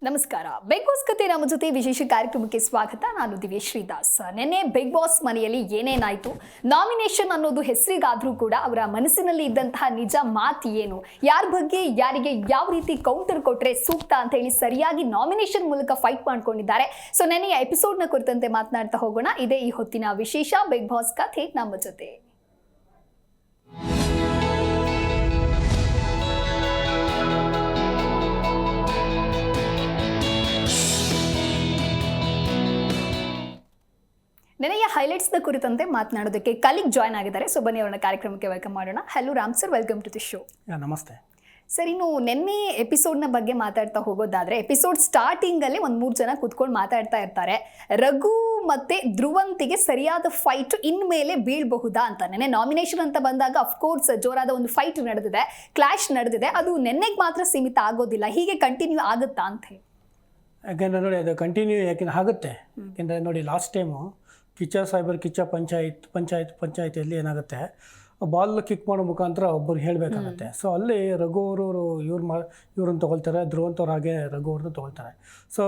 ನಮಸ್ಕಾರ. Big boss ಕತೆ ನಮ್ಮ ಜೊತೆ ವಿಶೇಷ ಕಾರ್ಯಕ್ರಮಕ್ಕೆ ಸ್ವಾಗತ. ನಾನು ದಿವ್ಯೇಶ್ ಶ್ರೀದಾಸ್. ನಿನ್ನೆ ಬಿಗ್ ಬಾಸ್ ಮನೆಯಲ್ಲಿ ಏನೇನಾಯಿತು, ನಾಮಿನೇಷನ್ ಅನ್ನೋದು ಹೆಸರಿಗಾದ್ರೂ ಕೂಡ ಅವರ ಮನಸ್ಸಿನಲ್ಲಿ ಇದ್ದಂತಹ ನಿಜ ಮಾತು ಏನು, ಯಾರ ಬಗ್ಗೆ ಯಾರಿಗೆ ಯಾವ ರೀತಿ ಕೌಂಟರ್ ಕೊಟ್ರೆ ಸೂಕ್ತ ಅಂತ ಹೇಳಿ ಸರಿಯಾಗಿ ನಾಮಿನೇಷನ್ ಮೂಲಕ ಫೈಟ್ ಮಾಡ್ಕೊಂಡಿದ್ದಾರೆ. ಸೊ ನೆನ್ನೆಯ ಎಪಿಸೋಡ್ನ ಕುರಿತಂತೆ ಮಾತನಾಡ್ತಾ ಹೋಗೋಣ. ಇದೇ ಈ ಹೊತ್ತಿನ ವಿಶೇಷ ಬಿಗ್ ಬಾಸ್ ಕಥೆ ನಮ್ಮ ಜೊತೆ. ನೆನೆಯ ಹೈಲೈಟ್ಸ್ನ ಕುರಿತಂತೆ ಮಾತನಾಡೋದಕ್ಕೆ ಕಲೀಗ್ ಜಾಯ್ನ್ ಆಗಿದ್ದಾರೆ. ಸೊ ಬನ್ನಿ ಅವರನ್ನ ಕಾರ್ಯಕ್ರಮಕ್ಕೆ ವೆಲ್ಕಮ್ ಮಾಡೋಣ. Hello Ram sir, welcome to the show. ನಮಸ್ತೆ ಸರ್, ಇನ್ನು ನಿನ್ನೆ ಎಪಿಸೋಡ್ನ ಬಗ್ಗೆ ಮಾತಾಡ್ತಾ ಹೋಗೋದಾದ್ರೆ, ಎಪಿಸೋಡ್ ಸ್ಟಾರ್ಟಿಂಗಲ್ಲಿ ಒಂದು 3 ಜನ ಕೂತ್ಕೊಂಡು ಮಾತಾಡ್ತಾ ಇರ್ತಾರೆ. ರಘು ಮತ್ತೆ ಧ್ರುವಂತಿಗೆ ಸರಿಯಾದ ಫೈಟ್ ಇನ್ಮೇಲೆ ಬೀಳಬಹುದಾ ಅಂತ. ನೆನ್ನೆ ನಾಮಿನೇಷನ್ ಅಂತ ಬಂದಾಗ ಅಫ್ಕೋರ್ಸ್ ಜೋರಾದ ಒಂದು ಫೈಟ್ ನಡೆದಿದೆ, ಕ್ಲಾಶ್ ನಡೆದಿದೆ. ಅದು ನೆನ್ನೆಗೆ ಮಾತ್ರ ಸೀಮಿತ ಆಗೋದಿಲ್ಲ, ಹೀಗೆ ಕಂಟಿನ್ಯೂ ಆಗುತ್ತಾ ಅಂತ ಹೇಳಿ. ಯಾಕೆಂದರೆ ನೋಡಿ, ಅದು ಕಂಟಿನ್ಯೂ ಯಾಕೆಂದ್ರೆ ಆಗುತ್ತೆ. ಯಾಕೆಂದರೆ ನೋಡಿ, ಲಾಸ್ಟ್ ಟೈಮು ಕಿಚ್ಚ ಸಾಹೇಬರ್ ಕಿಚ್ಚ ಪಂಚಾಯತಿಯಲ್ಲಿ ಏನಾಗುತ್ತೆ, ಬಾಲ್ ಕಿಕ್ ಮಾಡೋ ಮುಖಾಂತರ ಒಬ್ಬರು ಹೇಳಬೇಕಾಗತ್ತೆ. ಸೊ ಅಲ್ಲಿ ರಘು ಅವರು ಇವ್ರನ್ನ ತೊಗೊಳ್ತಾರೆ, ಧ್ರುವಂತವ್ರು ಹಾಗೆ ರಘು ಅವ್ರನ್ನ ತೊಗೊಳ್ತಾರೆ. ಸೊ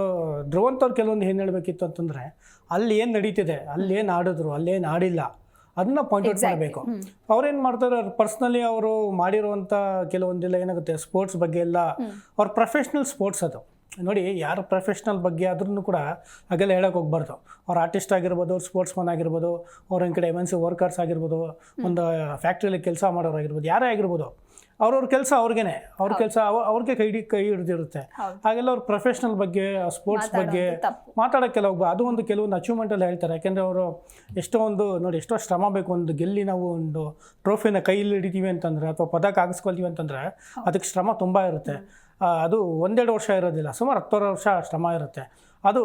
ಧ್ರುವಂತವ್ರು ಕೆಲವೊಂದು ಏನು ಹೇಳಬೇಕಿತ್ತು ಅಂತಂದರೆ, ಅಲ್ಲಿ ಏನು ನಡೀತಿದೆ, ಅಲ್ಲೇನು ಆಡಿದ್ರು, ಅಲ್ಲೇನು ಆಡಿಲ್ಲ, ಅದನ್ನ ಪಾಯಿಂಟ್ ಔಟ್ ಮಾಡಬೇಕು. ಅವ್ರೇನು ಮಾಡ್ತಾರೆ, ಪರ್ಸ್ನಲಿ ಅವರು ಮಾಡಿರುವಂಥ ಕೆಲವೊಂದೆಲ್ಲ ಏನಾಗುತ್ತೆ, ಸ್ಪೋರ್ಟ್ಸ್ ಬಗ್ಗೆ ಎಲ್ಲ ಅವ್ರ ಪ್ರೊಫೆಷ್ನಲ್ ಸ್ಪೋರ್ಟ್ಸ್ ಅದು. ನೋಡಿ, ಯಾರು ಪ್ರೊಫೆಷ್ನಲ್ ಬಗ್ಗೆ ಆದ್ರೂ ಕೂಡ ಹಾಗೆಲ್ಲ ಹೇಳೋಕೆ ಹೋಗ್ಬಾರ್ದು. ಅವ್ರು ಆರ್ಟಿಸ್ಟ್ ಆಗಿರ್ಬೋದು, ಅವ್ರು ಸ್ಪೋರ್ಟ್ಸ್ ಮನ್ ಆಗಿರ್ಬೋದು, ಅವ್ರ ಕಡೆ MNC ವರ್ಕರ್ಸ್ ಆಗಿರ್ಬೋದು, ಒಂದು ಫ್ಯಾಕ್ಟ್ರಿಯಲ್ಲಿ ಕೆಲಸ ಮಾಡೋರು ಆಗಿರ್ಬೋದು, ಯಾರೇ ಆಗಿರ್ಬೋದು, ಅವ್ರವ್ರ ಕೆಲಸ ಅವ್ರಿಗೇನೆ, ಅವ್ರ ಕೆಲಸ ಅವ್ರಿಗೆ ಕೈ ಹಿಡಿದಿರುತ್ತೆ. ಹಾಗೆಲ್ಲ ಅವ್ರ ಪ್ರೊಫೆಷ್ನಲ್ ಬಗ್ಗೆ, ಸ್ಪೋರ್ಟ್ಸ್ ಬಗ್ಗೆ ಮಾತಾಡೋಕ್ಕೆಲ್ಲ ಹೋಗ್ಬೋದು. ಅದು ಒಂದು ಕೆಲವೊಂದು ಅಚೀವ್ಮೆಂಟಲ್ಲಿ ಹೇಳ್ತಾರೆ. ಯಾಕೆಂದರೆ ಅವರು ಎಷ್ಟೋ ಶ್ರಮ ಬೇಕು. ಒಂದು ಗೆಲ್ಲಿ ನಾವು ಒಂದು ಟ್ರೋಫಿನ ಕೈಯಲ್ಲಿ ಹಿಡಿತೀವಿ ಅಂತಂದರೆ, ಅಥವಾ ಪದಕ ಹಾಕಿಸ್ಕೊಳ್ತೀವಿ ಅಂತಂದರೆ ಅದಕ್ಕೆ ಶ್ರಮ ತುಂಬ ಇರುತ್ತೆ. ಅದು 1-2 ವರ್ಷ ಇರೋದಿಲ್ಲ, ಸುಮಾರು 10 ವರ್ಷ ಶ್ರಮ ಇರುತ್ತೆ. ಅದು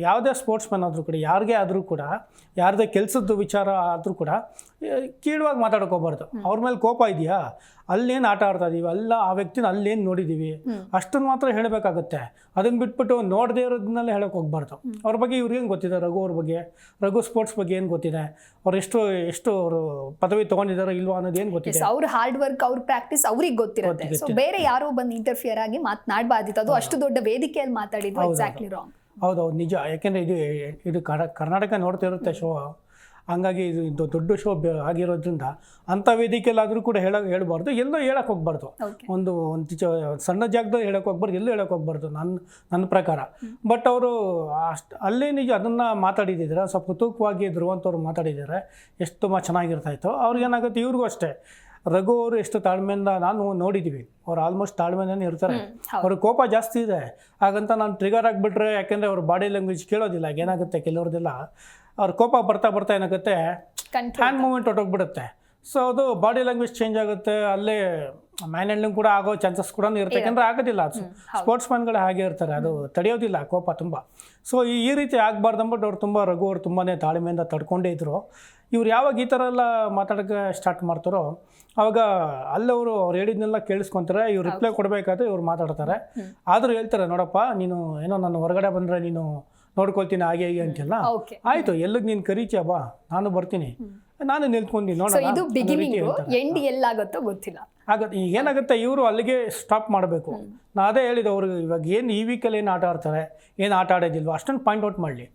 ಯಾವುದೇ ಸ್ಪೋರ್ಟ್ಸ್ ಮ್ಯಾನ್ ಆದರೂ ಕೂಡ, ಯಾರಿಗೇ ಆದರೂ ಕೂಡ, ಯಾರದೇ ಕೆಲಸದ ವಿಚಾರ ಆದರೂ ಕೂಡ ಕೀಳುವಾಗಿ ಮಾತಾಡೋಕೋಗ್ಬಾರ್ದು. ಅವ್ರ ಮೇಲೆ ಕೋಪ ಇದೆಯಾ, ಅಲ್ಲೇನು ಆಟ ಆಡ್ತಾ ಇದೀವಿ, ಆ ವ್ಯಕ್ತಿನ ಅಲ್ಲೇನು ನೋಡಿದ್ದೀವಿ, ಅಷ್ಟನ್ನು ಮಾತ್ರ ಹೇಳಬೇಕಾಗತ್ತೆ. ಅದನ್ನು ಬಿಟ್ಬಿಟ್ಟು ನೋಡದೇ ಇರೋದನ್ನೆಲ್ಲ ಹೇಳೋಕೆ ಹೋಗ್ಬಾರ್ದು. ಅವ್ರ ಬಗ್ಗೆ ಇವ್ರಿಗೇನು ಗೊತ್ತಿದೆ, ರಘು ಸ್ಪೋರ್ಟ್ಸ್ ಬಗ್ಗೆ ಏನು ಗೊತ್ತಿದೆ, ಅವ್ರು ಎಷ್ಟು ಅವರು ಪದವಿ ತೊಗೊಂಡಿದ್ದಾರೋ ಇಲ್ವಾ ಅನ್ನೋದು ಏನು ಗೊತ್ತಿದೆ. ಅವ್ರ ಹಾರ್ಡ್ ವರ್ಕ್, ಅವ್ರ ಪ್ರಾಕ್ಟೀಸ್ ಅವ್ರಿಗೆ ಗೊತ್ತಿರುತ್ತೆ. ಸೊ ಬೇರೆ ಯಾರೋ ಬಂದು ಇಂಟರ್ಫಿಯರ್ ಆಗಿ ಮಾತನಾಡಬಾರ್ದಿತ್ತು. ಅದು ಅಷ್ಟು ದೊಡ್ಡ ವೇದಿಕೆಯಲ್ಲಿ ಮಾತಾಡಿದ್ರು. Exactly wrong. ಹೌದೌದು, ನಿಜ. ಯಾಕೆಂದರೆ ಇದು ಕರ್ನಾಟಕ ನೋಡ್ತಿರುತ್ತೆ ಶೋ, ಹಂಗಾಗಿ ಇದು ದೊಡ್ಡ ಶೋ ಆಗಿರೋದ್ರಿಂದ ಅಂಥ ವೇದಿಕೆಯಲ್ಲಾದರೂ ಕೂಡ ಹೇಳ್ಬಾರ್ದು, ಎಲ್ಲೋ ಹೇಳಕ್ಕೆ ಹೋಗ್ಬಾರ್ದು. ಒಂದು ಸಣ್ಣ ಜಾಗದಲ್ಲಿ ಹೇಳಕ್ಕೆ ಹೋಗ್ಬಾರ್ದು, ಎಲ್ಲೂ ಹೇಳಕ್ಕೆ ಹೋಗ್ಬಾರ್ದು ನನ್ನ ಪ್ರಕಾರ. ಬಟ್ ಅವರು ಅಲ್ಲೇ ನಿಜ ಅದನ್ನು ಮಾತಾಡಿದ್ದಾರೆ, ಸ್ವಲ್ಪ ತೂಕವಾಗಿ ಧ್ರುವಂತವ್ರು ಮಾತಾಡಿದ್ದಾರೆ, ಎಷ್ಟು ತುಂಬ ಚೆನ್ನಾಗಿರ್ತಾಯಿತ್ತು. ಅವ್ರಿಗೇನಾಗುತ್ತೆ, ಇವ್ರಿಗೂ ಅಷ್ಟೇ. ರಘು ಅವರು ಎಷ್ಟು ತಾಳ್ಮೆಯಿಂದ ನಾವು ನೋಡಿದ್ದೀವಿ, ಅವ್ರು ಆಲ್ಮೋಸ್ಟ್ ತಾಳ್ಮೆನೇ ಇರ್ತಾರೆ. ಅವ್ರ ಕೋಪ ಜಾಸ್ತಿ ಇದೆ, ಹಾಗಂತ ನಾನು ಟ್ರಿಗರ್ ಆಗಿಬಿಟ್ರೆ, ಯಾಕೆಂದರೆ ಅವ್ರ ಬಾಡಿ ಲ್ಯಾಂಗ್ವೇಜ್ ಕೇಳೋದಿಲ್ಲ. ಏನಾಗುತ್ತೆ, ಕೆಲವ್ರದ್ದೆಲ್ಲ ಅವ್ರ ಕೋಪ ಬರ್ತಾ ಏನಾಗುತ್ತೆ, ಹ್ಯಾಂಡ್ ಮೂವ್ಮೆಂಟ್ ಹೊಟ್ಟೋಗ್ಬಿಡುತ್ತೆ. ಸೊ ಅದು ಬಾಡಿ ಲ್ಯಾಂಗ್ವೇಜ್ ಚೇಂಜ್ ಆಗುತ್ತೆ. ಅಲ್ಲೇ ಮ್ಯಾನ್ ಹ್ಯಾಂಡ್ಲಿಂಗ್ ಕೂಡ ಆಗೋ ಚಾನ್ಸಸ್ ಕೂಡ ಇರುತ್ತೆ. ಯಾಕೆಂದರೆ ಆಗೋದಿಲ್ಲ, ಅದು ಸ್ಪೋರ್ಟ್ಸ್ ಮ್ಯಾನ್ಗಳೇ ಹಾಗೆ ಇರ್ತಾರೆ, ಅದು ತಡೆಯೋದಿಲ್ಲ ಕೋಪ ತುಂಬ. ಸೊ ಈ ರೀತಿ ಆಗಬಾರ್ದು ಅಂದ್ಬಿಟ್ಟು ರಘು ಅವ್ರು ತುಂಬಾ ತಾಳ್ಮೆಯಿಂದ ತಡ್ಕೊಂಡೇ ಇದ್ರು. ಇವ್ರು ಯಾವಾಗ ಈ ಥರ ಎಲ್ಲ ಮಾತಾಡೋಕ್ಕೆ ಸ್ಟಾರ್ಟ್ ಮಾಡ್ತಾರೋ, ಆವಾಗ ಅಲ್ಲವರು ಅವ್ರು ಹೇಳಿದ್ನೆಲ್ಲ ಕೇಳಿಸ್ಕೊತಾರೆ. ಇವ್ರು ರಿಪ್ಲೈ ಕೊಡಬೇಕಾದ್ರೆ ಇವ್ರು ಮಾತಾಡ್ತಾರೆ. ಆದರೂ ಹೇಳ್ತಾರೆ, ನೋಡಪ್ಪ ನೀನು ಏನೋ ನನ್ನ ಹೊರಗಡೆ ಬಂದರೆ ನೀನು ನೋಡ್ಕೊಳ್ತೀನಿ ಹಾಗೆ ಹೀಗೆ ಅಂತೆಲ್ಲ. ಆಯಿತು, ಎಲ್ಲಿಗೆ ನೀನು ಕರೀತೀಯ ಬಾ, ನಾನು ಬರ್ತೀನಿ, ನಾನು ನಿಲ್ತ್ಕೊಂಡು ನೋಡೋಣ. ಆಗತ್ತೆ. ಈಗ ಏನಾಗುತ್ತೆ, ಇವರು ಅಲ್ಲಿಗೆ ಸ್ಟಾಪ್ ಮಾಡಬೇಕು. ನಾ ಅದೇ ಹೇಳಿದ್ದು, ಅವ್ರಿಗೆ ಇವಾಗ ಏನು ಈ ವೀಕಲ್ಲಿ ಏನು ಆಟ ಆಡ್ತಾರೆ, ಏನು ಆಟ ಆಡೋದಿಲ್ವ, ಅಷ್ಟೊಂದು ಪಾಯಿಂಟ್ ಔಟ್ ಮಾಡಲಿ.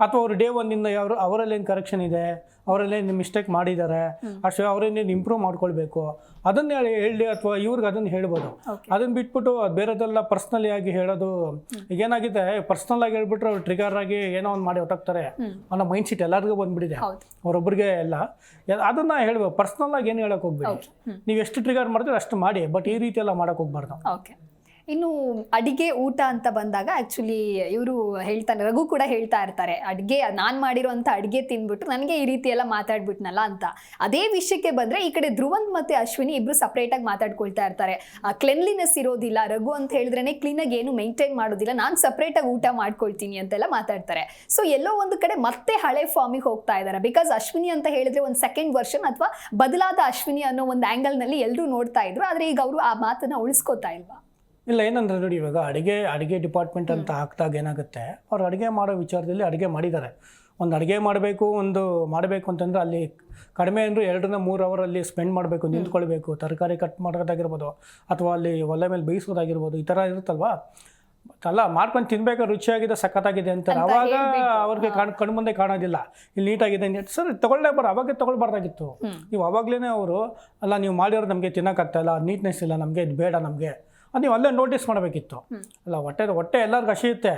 ಅಥವಾ ಅವರು ಡೇ 1ಇಂದ ಅವರಲ್ಲೇನು ಕರೆಕ್ಷನ್ ಇದೆ, ಅವರಲ್ಲೇನು ಮಿಸ್ಟೇಕ್ ಮಾಡಿದ್ದಾರೆ, ಅಷ್ಟು ಅವರೇನೇನು ಇಂಪ್ರೂವ್ ಮಾಡ್ಕೊಳ್ಬೇಕು ಅದನ್ನು ಹೇಳಿ, ಅಥವಾ ಇವ್ರಿಗೆ ಅದನ್ನು ಹೇಳ್ಬೋದು. ಅದನ್ನು ಬಿಟ್ಬಿಟ್ಟು ಬೇರೆದೆಲ್ಲ ಪರ್ಸ್ನಲಿ ಆಗಿ ಹೇಳೋದು. ಈಗೇನಾಗಿದೆ, ಪರ್ಸ್ನಲ್ ಆಗಿ ಹೇಳ್ಬಿಟ್ರೆ ಅವ್ರು ಟ್ರಿಗರ್ ಆಗಿ ಏನೋ ಒಂದು ಮಾಡಿ ಹೊಟ್ಟೋಗ್ತಾರೆ ಅನ್ನೋ ಮೈಂಡ್ ಸೆಟ್ ಎಲ್ಲರಿಗೂ ಬಂದ್ಬಿಟ್ಟಿದೆ, ಅವರೊಬ್ಬರಿಗೆ ಎಲ್ಲ. ಅದನ್ನು ಹೇಳ್ಬೇಕು, ಪರ್ಸ್ನಲ್ ಆಗಿ ಏನು ಹೇಳೋಕೆ ಹೋಗ್ಬೇಡಿ. ನೀವು ಎಷ್ಟು ಟ್ರಿಗರ್ ಮಾಡ್ತೀರೋ ಅಷ್ಟು ಮಾಡಿ, ಬಟ್ ಈ ರೀತಿ ಎಲ್ಲ ಮಾಡೋಕೆ ಹೋಗ್ಬಾರ್ದು. ಇನ್ನು ಅಡಿಗೆ ಊಟ ಅಂತ ಬಂದಾಗ ಆಕ್ಚುಲಿ ಇವರು ಹೇಳ್ತಾನೆ, ರಘು ಕೂಡ ಹೇಳ್ತಾ ಇರ್ತಾರೆ, ಅಡುಗೆ ನಾನು ಮಾಡಿರೋಂಥ ಅಡುಗೆ ತಿಂದ್ಬಿಟ್ಟು ನನಗೆ ಈ ರೀತಿ ಎಲ್ಲ ಮಾತಾಡ್ಬಿಟ್ನಲ್ಲ ಅಂತ. ಅದೇ ವಿಷಯಕ್ಕೆ ಬಂದರೆ ಈ ಕಡೆ ಧ್ರುವಂತ್ ಮತ್ತು ಅಶ್ವಿನಿ ಇಬ್ಬರು ಸಪ್ರೇಟಾಗಿ ಮಾತಾಡ್ಕೊಳ್ತಾ ಇರ್ತಾರೆ. ಕ್ಲೆನ್ಲಿನೆಸ್ ಇರೋದಿಲ್ಲ, ರಘು ಅಂತ ಹೇಳಿದ್ರೇ ಕ್ಲೀನಾಗಿ ಏನು ಮೇಂಟೈನ್ ಮಾಡೋದಿಲ್ಲ, ನಾನು ಸಪ್ರೇಟಾಗಿ ಊಟ ಮಾಡ್ಕೊಳ್ತೀನಿ ಅಂತೆಲ್ಲ ಮಾತಾಡ್ತಾರೆ. ಸೊ ಎಲ್ಲೋ ಒಂದು ಕಡೆ ಮತ್ತೆ ಹಳೆ ಫಾರ್ಮಿಗೆ ಹೋಗ್ತಾ ಇದ್ದಾರೆ. ಬಿಕಾಸ್ ಅಶ್ವಿನಿ ಅಂತ ಹೇಳಿದ್ರೆ ಒಂದು ಸೆಕೆಂಡ್ ವರ್ಷನ್ ಅಥವಾ ಬದಲಾದ ಅಶ್ವಿನಿ ಅನ್ನೋ ಒಂದು ಆ್ಯಂಗಲ್ನಲ್ಲಿ ಎಲ್ಲರೂ ನೋಡ್ತಾ ಇದ್ರು. ಆದರೆ ಈಗ ಅವರು ಆ ಮಾತನ್ನು ಉಳಿಸ್ಕೋತಾ ಇಲ್ವಾ? ಇಲ್ಲ, ಏನಂದರೆ ನೋಡಿ, ಇವಾಗ ಅಡುಗೆ ಡಿಪಾರ್ಟ್ಮೆಂಟ್ ಅಂತ ಹಾಕಿದಾಗ ಏನಾಗುತ್ತೆ, ಅವ್ರು ಅಡುಗೆ ಮಾಡೋ ವಿಚಾರದಲ್ಲಿ ಅಡುಗೆ ಮಾಡಿದ್ದಾರೆ. ಒಂದು ಅಡುಗೆ ಮಾಡಬೇಕು ಅಂತಂದರೆ ಅಲ್ಲಿ ಕಡಿಮೆ ಅಂದರೆ 2-3 ಅವರಲ್ಲಿ ಸ್ಪೆಂಡ್ ಮಾಡಬೇಕು, ನಿಂತ್ಕೊಳ್ಬೇಕು, ತರಕಾರಿ ಕಟ್ ಮಾಡೋದಾಗಿರ್ಬೋದು, ಅಥವಾ ಅಲ್ಲಿ ಒಲೆ ಮೇಲೆ ಬೇಯಿಸೋದಾಗಿರ್ಬೋದು, ಈ ಥರ ಇರುತ್ತಲ್ವ. ಅಲ್ಲ ಮಾಡ್ಕೊಂಡು ತಿನ್ಬೇಕಾದ್ರೆ ರುಚಿಯಾಗಿದೆ ಸಖತ್ತಾಗಿದೆ ಅಂತಾರೆ, ಅಂತ ಅವಾಗ ಹೇಳ್ಬೇಕು. ಅವ್ರಿಗೆ ಕಣ್ಣು ಮುಂದೆ ಕಾಣೋದಿಲ್ಲ ಇಲ್ಲಿ ನೀಟಾಗಿದೆ ಸರ್ ಅವಾಗೇ ತೊಗೊಳ್ಬಾರ್ದಾಗಿತ್ತು. ನೀವು ಅವಾಗಲೇ ಅವರು ಅಲ್ಲ ನೀವು ಮಾಡಿರೋದು ನಮಗೆ ತಿನ್ನೋಕ್ಕಾಗ್ತಾ ಇಲ್ಲ, ನೀಟ್ನೆಸ್ ಇಲ್ಲ ನಮಗೆ, ಇದು ಬೇಡ ನಮಗೆ ಅದು ನೀವು ಅಲ್ಲೇ ನೋಟಿಸ್ ಮಾಡಬೇಕಿತ್ತು. ಅಲ್ಲ ಹೊಟ್ಟೆ ಎಲ್ಲರಿಗೂ ಹಸಿಯುತ್ತೆ,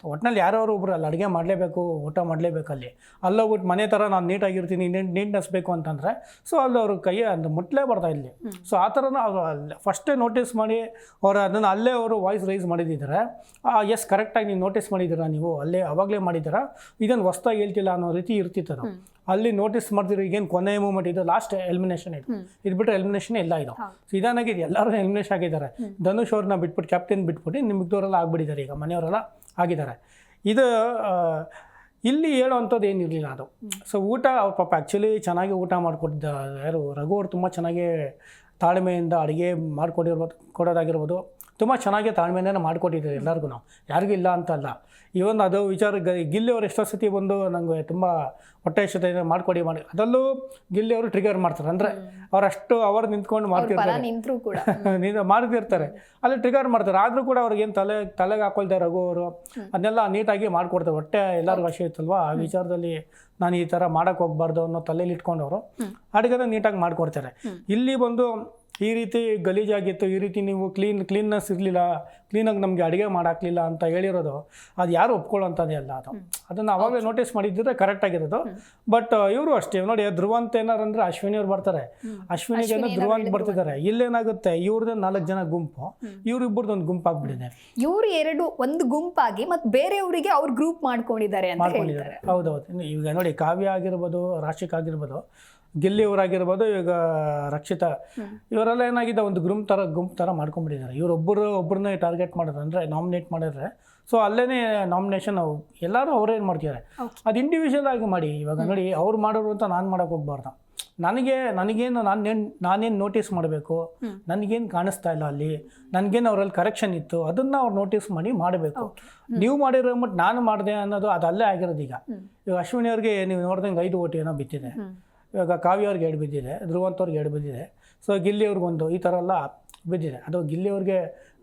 ಒಟ್ಟಿನಲ್ಲಿ ಯಾರವರು ಒಬ್ರು ಅಲ್ಲಿ ಅಡುಗೆ ಮಾಡಲೇಬೇಕು, ಊಟ ಮಾಡಲೇಬೇಕು. ಅಲ್ಲೋಗ್ಬಿಟ್ಟು ಮನೆ ಥರ ನಾನು ನೀಟಾಗಿರ್ತೀನಿ, ನೀಟ್ನೆಸ್ ಬೇಕು ಅಂತಂದರೆ ಸೊ ಅಲ್ಲಿ ಅವ್ರ ಕೈ ಅದು ಮುಟ್ಲೇಬಾರ್ದು ಇಲ್ಲಿ. ಸೊ ಆ ಥರನ ಅವರು ಫಸ್ಟೇ ನೋಟಿಸ್ ಮಾಡಿ ಅವರು ಅದನ್ನು ಅಲ್ಲೇ ಅವರು ವಾಯ್ಸ್ ರೈಸ್ ಮಾಡಿದ್ದಾರೆ. ಎಸ್ ಕರೆಕ್ಟಾಗಿ ನೀವು ನೋಟಿಸ್ ಮಾಡಿದ್ದೀರಾ, ನೀವು ಅಲ್ಲೇ ಅವಾಗಲೇ ಮಾಡಿದ್ದೀರಾ, ಇದನ್ನು ಹೊಸ್ದಾಗಿ ಹೇಳ್ತಿಲ್ಲ ಅನ್ನೋ ರೀತಿ ಇರ್ತಿತ್ತು ಅದು. ಅಲ್ಲಿ ನೋಟಿಸ್ ಮಾಡ್ತಿರೋ ಈಗೇನು ಕೊನೆಯ ಮೂಮೆಂಟ್ ಇದು ಲಾಸ್ಟ್ ಎಲಿಮಿನೇಷನ್ ಇದು ಬಿಟ್ಟರೆ ಎಲಿಮಿನೇಷನ್ ಇಲ್ಲ ಇದು. ಸೊ ಇದಾನಾಗಿದೆ ಎಲ್ಲರೂ ಎಲಿಮಿನೇಷನ್ ಆಗಿದ್ದಾರೆ. ಧನುಷ್ ಅವ್ರನ್ನ ಬಿಟ್ಬಿಟ್ಟು ಕ್ಯಾಪ್ಟನ್ ಬಿಟ್ಬಿಟ್ಟು ನಿಮ್ಮಿದ್ದವರೆಲ್ಲ ಆಗ್ಬಿಟ್ಟಿದ್ದಾರೆ, ಈಗ ಮನೆಯವರೆಲ್ಲ ಆಗಿದ್ದಾರೆ. ಇದು ಇಲ್ಲಿ ಹೇಳೋವಂಥದ್ದು ಏನಿರಲಿಲ್ಲ ಅದು. ಸೊ ಊಟ ಅವ್ರ ಪಾಪ ಆ್ಯಕ್ಚುಲಿ ಚೆನ್ನಾಗಿ ಊಟ ಮಾಡಿಕೊಟ್ಟಿದ್ದ ಯಾರು ರಘು ಅವರು ತುಂಬ ಚೆನ್ನಾಗಿ ತಾಳ್ಮೆಯಿಂದ ಅಡುಗೆ ಕೊಡೋದಾಗಿರ್ಬೋದು, ತುಂಬ ಚೆನ್ನಾಗಿ ತಾಳ್ಮೆಯಿಂದ ಮಾಡಿಕೊಟ್ಟಿದ್ದಾರೆ ಎಲ್ಲರಿಗೂ, ಯಾರಿಗೂ ಇಲ್ಲ ಅಂತ ಅಲ್ಲ. ಇವನ್ ಅದು ವಿಚಾರ ಗಿಲ್ಲಿ ಅವರು ಎಷ್ಟೋ ಸತಿ ಬಂದು ನನಗೆ ತುಂಬ ಹೊಟ್ಟೆ ಇಷ್ಟತೆ ಮಾಡಿಕೊಡಿ ಅದರಲ್ಲೂ ಗಿಲ್ಲಿ ಅವರು ಟ್ರಿಗರ್ ಮಾಡ್ತಾರೆ. ಅಂದರೆ ಅವರಷ್ಟು ಅವರು ನಿಂತ್ಕೊಂಡು ಮಾಡ್ತಿರ್ತಾರೆ, ಮಾಡ್ತಿರ್ತಾರೆ ಅಲ್ಲಿ ಟ್ರಿಗರ್ ಮಾಡ್ತಾರೆ. ಆದರೂ ಕೂಡ ಅವ್ರಿಗೇನು ತಲೆಗೆ ಹಾಕೊಳ್ತಾರೆ ರಘು ಅವರು, ಅದನ್ನೆಲ್ಲ ನೀಟಾಗಿ ಮಾಡಿಕೊಡ್ತಾರೆ. ಹೊಟ್ಟೆ ಎಲ್ಲರಿಗೂ ಹಸಿ ಇತ್ತಲ್ವ, ಆ ವಿಚಾರದಲ್ಲಿ ನಾನು ಈ ಥರ ಮಾಡೋಕ್ಕೆ ಹೋಗ್ಬಾರ್ದು ಅನ್ನೋ ತಲೆಯಲ್ಲಿ ಇಟ್ಕೊಂಡವರು ಅಡುಗೆನ ನೀಟಾಗಿ ಮಾಡಿಕೊಡ್ತಾರೆ. ಇಲ್ಲಿ ಬಂದು ಈ ರೀತಿ ಗಲೀಜಾಗಿತ್ತು, ಈ ರೀತಿ ನೀವು ಕ್ಲೀನ್ನೆಸ್ ಇರಲಿಲ್ಲ, ಕ್ಲೀನಾಗಿ ನಮಗೆ ಅಡುಗೆ ಮಾಡಾಕ್ಲಿಲ್ಲ ಅಂತ ಹೇಳಿರೋದು ಅದು ಯಾರು ಒಪ್ಕೊಳ್ಳೋಂಥದ್ದೇ ಅಲ್ಲ. ಅದನ್ನು ಅವಾಗಲೇ ನೋಟಿಸ್ ಮಾಡಿದ್ದರೆ ಕರೆಕ್ಟಾಗಿರೋದು. ಬಟ್ ಇವರು ಅಷ್ಟೇ ನೋಡಿ, ಧ್ರುವಂತ ಏನಾರು ಅಂದರೆ ಅಶ್ವಿನಿ ಅವ್ರು ಬರ್ತಾರೆ, ಅಶ್ವಿನಿಗೆ ಧ್ರುವಂತ ಬರ್ತಿದ್ದಾರೆ. ಇಲ್ಲೇನಾಗುತ್ತೆ, ಇವ್ರದ್ದು 4 ಜನ ಗುಂಪು, ಇವ್ರಿಬ್ಬರದ್ದು ಒಂದು ಗುಂಪು ಆಗ್ಬಿಟ್ಟಿದೆ. ಇವರು ಒಂದು ಗುಂಪಾಗಿ ಮತ್ತೆ ಬೇರೆಯವರಿಗೆ ಅವ್ರ ಗ್ರೂಪ್ ಮಾಡ್ಕೊಂಡಿದ್ದಾರೆ. ಹೌದೌದು. ಈಗ ನೋಡಿ ಕಾವ್ಯ ಆಗಿರ್ಬೋದು, ರಾಶಿಕ್ ಆಗಿರ್ಬೋದು, ಗಿಲ್ಲಿಯವರಾಗಿರ್ಬೋದು, ಈಗ ರಕ್ಷಿತಾ, ಇವರೆಲ್ಲ ಏನಾಗಿದೆ ಒಂದು ಗುಂಪು ಥರ ಮಾಡ್ಕೊಂಡ್ಬಿಟ್ಟಿದ್ದಾರೆ. ಒಬ್ಬರನ್ನೇ ಟಾರ್ಗೆಟ್ ಮಾಡಿದ್ರೆ ಅಂದರೆ ನಾಮಿನೇಟ್ ಮಾಡಿದ್ರೆ ಸೊ ಅಲ್ಲೇ ನಾಮಿನೇಷನ್ ಎಲ್ಲರೂ ಅವ್ರೇನು ಮಾಡ್ತಿದ್ದಾರೆ, ಅದು ಇಂಡಿವಿಜುವಲ್ ಆಗಿ ಮಾಡಿ. ಇವಾಗ ನೋಡಿ ಅವ್ರು ಮಾಡೋರು ಅಂತ ನಾನು ಮಾಡೋಕೆ ಹೋಗ್ಬಾರ್ದು. ನನಗೇನು ನಾನೇನು ನೋಟಿಸ್ ಮಾಡಬೇಕು, ನನಗೇನು ಕಾಣಿಸ್ತಾ ಇಲ್ಲ ಅಲ್ಲಿ, ನನಗೇನು ಅವರಲ್ಲಿ ಕರೆಕ್ಷನ್ ಇತ್ತು ಅದನ್ನು ಅವ್ರು ನೋಟಿಸ್ ಮಾಡಿ ಮಾಡಬೇಕು. ನೀವು ಮಾಡಿರೋ ಮಟ್ಟು ನಾನು ಮಾಡಿದೆ ಅನ್ನೋದು ಅದು ಅಲ್ಲೇ ಆಗಿರೋದು. ಈಗ ಅಶ್ವಿನಿ ಅವ್ರಿಗೆ ನೀವು ನೋಡ್ದಂಗೆ 5 ಓಟ್ ಏನೋ ಬಿತ್ತಿದೆ, ಇವಾಗ ಕಾವ್ಯ ಅವ್ರಿಗೆ 2 ಬಿದ್ದಿದೆ, ಧ್ರುವಂತ್ ಅವ್ರಿಗೆ 2 ಬಿದ್ದಿದೆ, ಸೊ ಗಿಲ್ಲಿ ಅವ್ರಿಗೊಂದು ಈ ಥರ ಎಲ್ಲ ಬಿದ್ದಿದೆ. ಅದು ಗಿಲ್ಲಿ ಅವ್ರಿಗೆ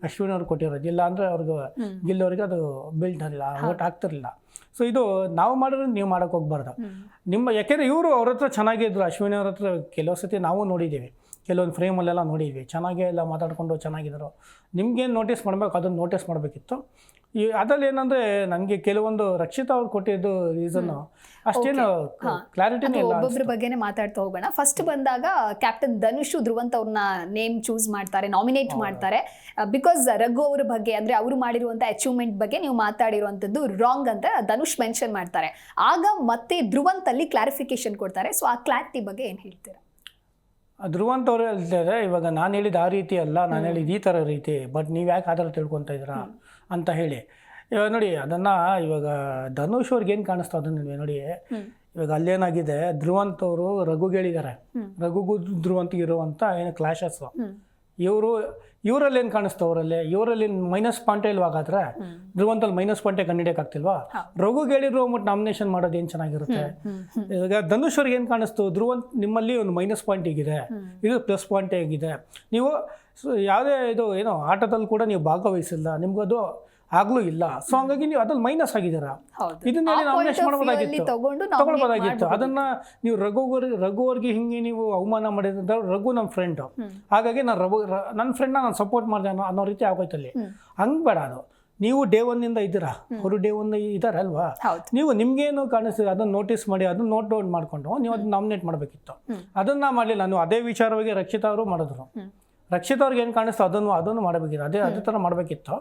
ಅಶ್ವಿನಿ ಅವ್ರಿಗೆ ಕೊಟ್ಟಿರೋದು, ಇಲ್ಲ ಅಂದರೆ ಅವ್ರಿಗೆ ಗಿಲ್ಲಿ ಅವ್ರಿಗೆ ಅದು ಬೀಳ್ತಿರಲಿಲ್ಲ, ಓಟ್ ಆಗ್ತಿರಲಿಲ್ಲ. ಸೊ ಇದು ನಾವು ಮಾಡಿದ್ರೆ ನೀವು ಮಾಡೋಕ್ಕೆ ಹೋಗ್ಬಾರ್ದು. ಯಾಕೆಂದರೆ ಇವರು ಅವ್ರ ಹತ್ರ ಚೆನ್ನಾಗಿದ್ರು, ಅಶ್ವಿನಿ ಅವ್ರ ಹತ್ರ ಕೆಲವು ಸತಿ ನಾವು ನೋಡಿದ್ದೀವಿ, ಕೆಲವೊಂದು ಫ್ರೇಮಲ್ಲೆಲ್ಲ ನೋಡಿದ್ವಿ, ಚೆನ್ನಾಗೇ ಎಲ್ಲ ಮಾತಾಡ್ಕೊಂಡು ಚೆನ್ನಾಗಿದ್ರು. ನಿಮ್ಗೇನು ನೋಟಿಸ್ ಮಾಡಬೇಕು ಅದನ್ನು ನೋಟಿಸ್ ಮಾಡಬೇಕಿತ್ತು. ಅದರಲ್ಲಿ ಏನಂದರೆ ನನಗೆ ಕೆಲವೊಂದು ರಕ್ಷಿತಾ ಅವ್ರು ಕೊಟ್ಟಿದ್ದು ರೀಸನ್ನು ಅಷ್ಟೇನು ಕ್ಲಾರಿಟಿನೇ ಇಲ್ಲ. ಒಬ್ಬೊಬ್ಬರ ಬಗ್ಗೆನೇ ಮಾತಾಡ್ತಾ ಹೋಗೋಣ. ಫಸ್ಟ್ ಬಂದಾಗ ಕ್ಯಾಪ್ಟನ್ ಧನುಷ್ ಧ್ರುವಂತ್ ಅವ್ರನ್ನ ನೇಮ್ ಚೂಸ್ ಮಾಡ್ತಾರೆ, ನಾಮಿನೇಟ್ ಮಾಡ್ತಾರೆ. ಬಿಕಾಸ್ ರಘು ಅವ್ರ ಬಗ್ಗೆ ಅಂದರೆ ಅವರು ಮಾಡಿರುವಂಥ ಅಚೀವ್ಮೆಂಟ್ ಬಗ್ಗೆ ನೀವು ಮಾತಾಡಿರುವಂಥದ್ದು ರಾಂಗ್ ಅಂತ ಧನುಷ್ ಮೆನ್ಷನ್ ಮಾಡ್ತಾರೆ. ಆಗ ಮತ್ತೆ ಧ್ರುವಂತ್ ಅಲ್ಲಿ ಕ್ಲಾರಿಫಿಕೇಶನ್ ಕೊಡ್ತಾರೆ. ಸೊ ಆ ಕ್ಲಾರಿಟಿ ಬಗ್ಗೆ ಏನು ಹೇಳ್ತೀರಾ? ಧ್ರುವಂತ್ ಅವರು ಹೇಳ್ತಾರೆ, ಇವಾಗ ನಾನು ಹೇಳಿದ ಆ ರೀತಿ ಅಲ್ಲ, ನಾನು ಹೇಳಿದ ಈ ಥರ ರೀತಿ, ಬಟ್ ನೀವು ಯಾಕೆ ಆ ಥರ ತಿಳ್ಕೊತಾ ಇದ್ದೀರಾ ಅಂತ ಹೇಳಿ. ಇವಾಗ ನೋಡಿ ಅದನ್ನು ಇವಾಗ ಧನುಷ್ ಅವ್ರಿಗೆ ಏನು ಕಾಣಿಸ್ತಾ ಅದನ್ನು ನೋಡಿ. ಇವಾಗ ಅಲ್ಲೇನಾಗಿದೆ, ಧ್ರುವಂತ್ ಅವರು ರಘುಗೆ ಹೇಳಿದ್ದಾರೆ, ರಘುಗೂ ಧ್ರುವಂತ್ಗೆ ಇರುವಂಥ ಏನು ಕ್ಲಾಶಸ್ಸು, ಇವರಲ್ಲಿ ಏನು ಕಾಣಿಸ್ತಾ ಇವರಲ್ಲಿ ಮೈನಸ್ ಪಾಯಿಂಟೇ ಇಲ್ವಾಗಾದ್ರೆ ಧ್ರುವಂತಲ್ಲಿ ಮೈನಸ್ ಪಾಯಿಂಟೇ ಕಂಡಿಡಿಯೋಕ್ಕಾಗ್ತಿಲ್ವಾ? ರಘುಗೆ ಹೇಳಿದ್ರು ಅಂದ್ಬಿಟ್ಟು ನಾಮಿನೇಷನ್ ಮಾಡೋದು ಏನು ಚೆನ್ನಾಗಿರುತ್ತೆ. ಈಗ ಧನುಷ್ ಅವ್ರಿಗೆ ಏನು ಕಾಣಿಸ್ತು, ಧ್ರುವಂತ್ ನಿಮ್ಮಲ್ಲಿ ಒಂದು ಮೈನಸ್ ಪಾಯಿಂಟ್ ಹೀಗಿದೆ, ಇದು ಪ್ಲಸ್ ಪಾಯಿಂಟ್ ಹೇಗಿದೆ, ನೀವು ಯಾವುದೇ ಇದು ಏನೋ ಆಟದಲ್ಲಿ ಕೂಡ ನೀವು ಭಾಗವಹಿಸಿಲ್ಲ, ನಿಮ್ಗದು ಆಗ್ಲೂ ಇಲ್ಲ, ಸೊ ಹಂಗಾಗಿ ನೀವು ಅದ್ರಲ್ಲಿ ಮೈನಸ್ ಆಗಿದ್ದೀರಾ. ಇದನ್ನೆಲ್ಲ ನಾಮಿನೇಷನ್ ತಗೊಳ್ಬೋದಾಗಿತ್ತು. ಅದನ್ನ ನೀವು ರಘು ಅವ್ರಿಗೆ ಹಿಂಗೆ ನೀವು ಅವಮಾನ ಮಾಡಿದ್ರೆ, ರಘು ನಮ್ಮ ಫ್ರೆಂಡು, ಹಾಗಾಗಿ ನಾನು ನನ್ನ ಫ್ರೆಂಡ್ನ ನಾನು ಸಪೋರ್ಟ್ ಮಾಡಿದೆ ಅನ್ನೋ ರೀತಿ ಆಗೋಯ್ತಲ್ಲಿ. ಹಂಗೆ ಬೇಡ. ಅದು ನೀವು ಡೇ 1 ಇದ್ದೀರಾ, ಅವರು ಡೇ 1 ಇದ್ದಾರೆ ಅಲ್ವಾ, ನೀವು ನಿಮ್ಗೇನು ಕಾಣಿಸ್ತೀರ ಅದನ್ನ ನೋಟಿಸ್ ಮಾಡಿ, ಅದನ್ನ ನೋಟ್ ಡೌನ್ ಮಾಡಿಕೊಂಡು ನೀವು ಅದನ್ನ ನಾಮಿನೇಟ್ ಮಾಡಬೇಕಿತ್ತು. ಅದನ್ನ ಮಾಡಲಿಲ್ಲ. ನಾನು ಅದೇ ವಿಚಾರವಾಗಿ ರಕ್ಷಿತಾ ಅವರು ಮಾಡಿದ್ರು. ರಕ್ಷಿತಾ ಅವ್ರಿಗೆ ಏನು ಕಾಣಿಸ್ತು ಅದನ್ನು ಮಾಡಬೇಕಿತ್ತು, ಅದೇ ಥರ ಮಾಡಬೇಕಿತ್ತು.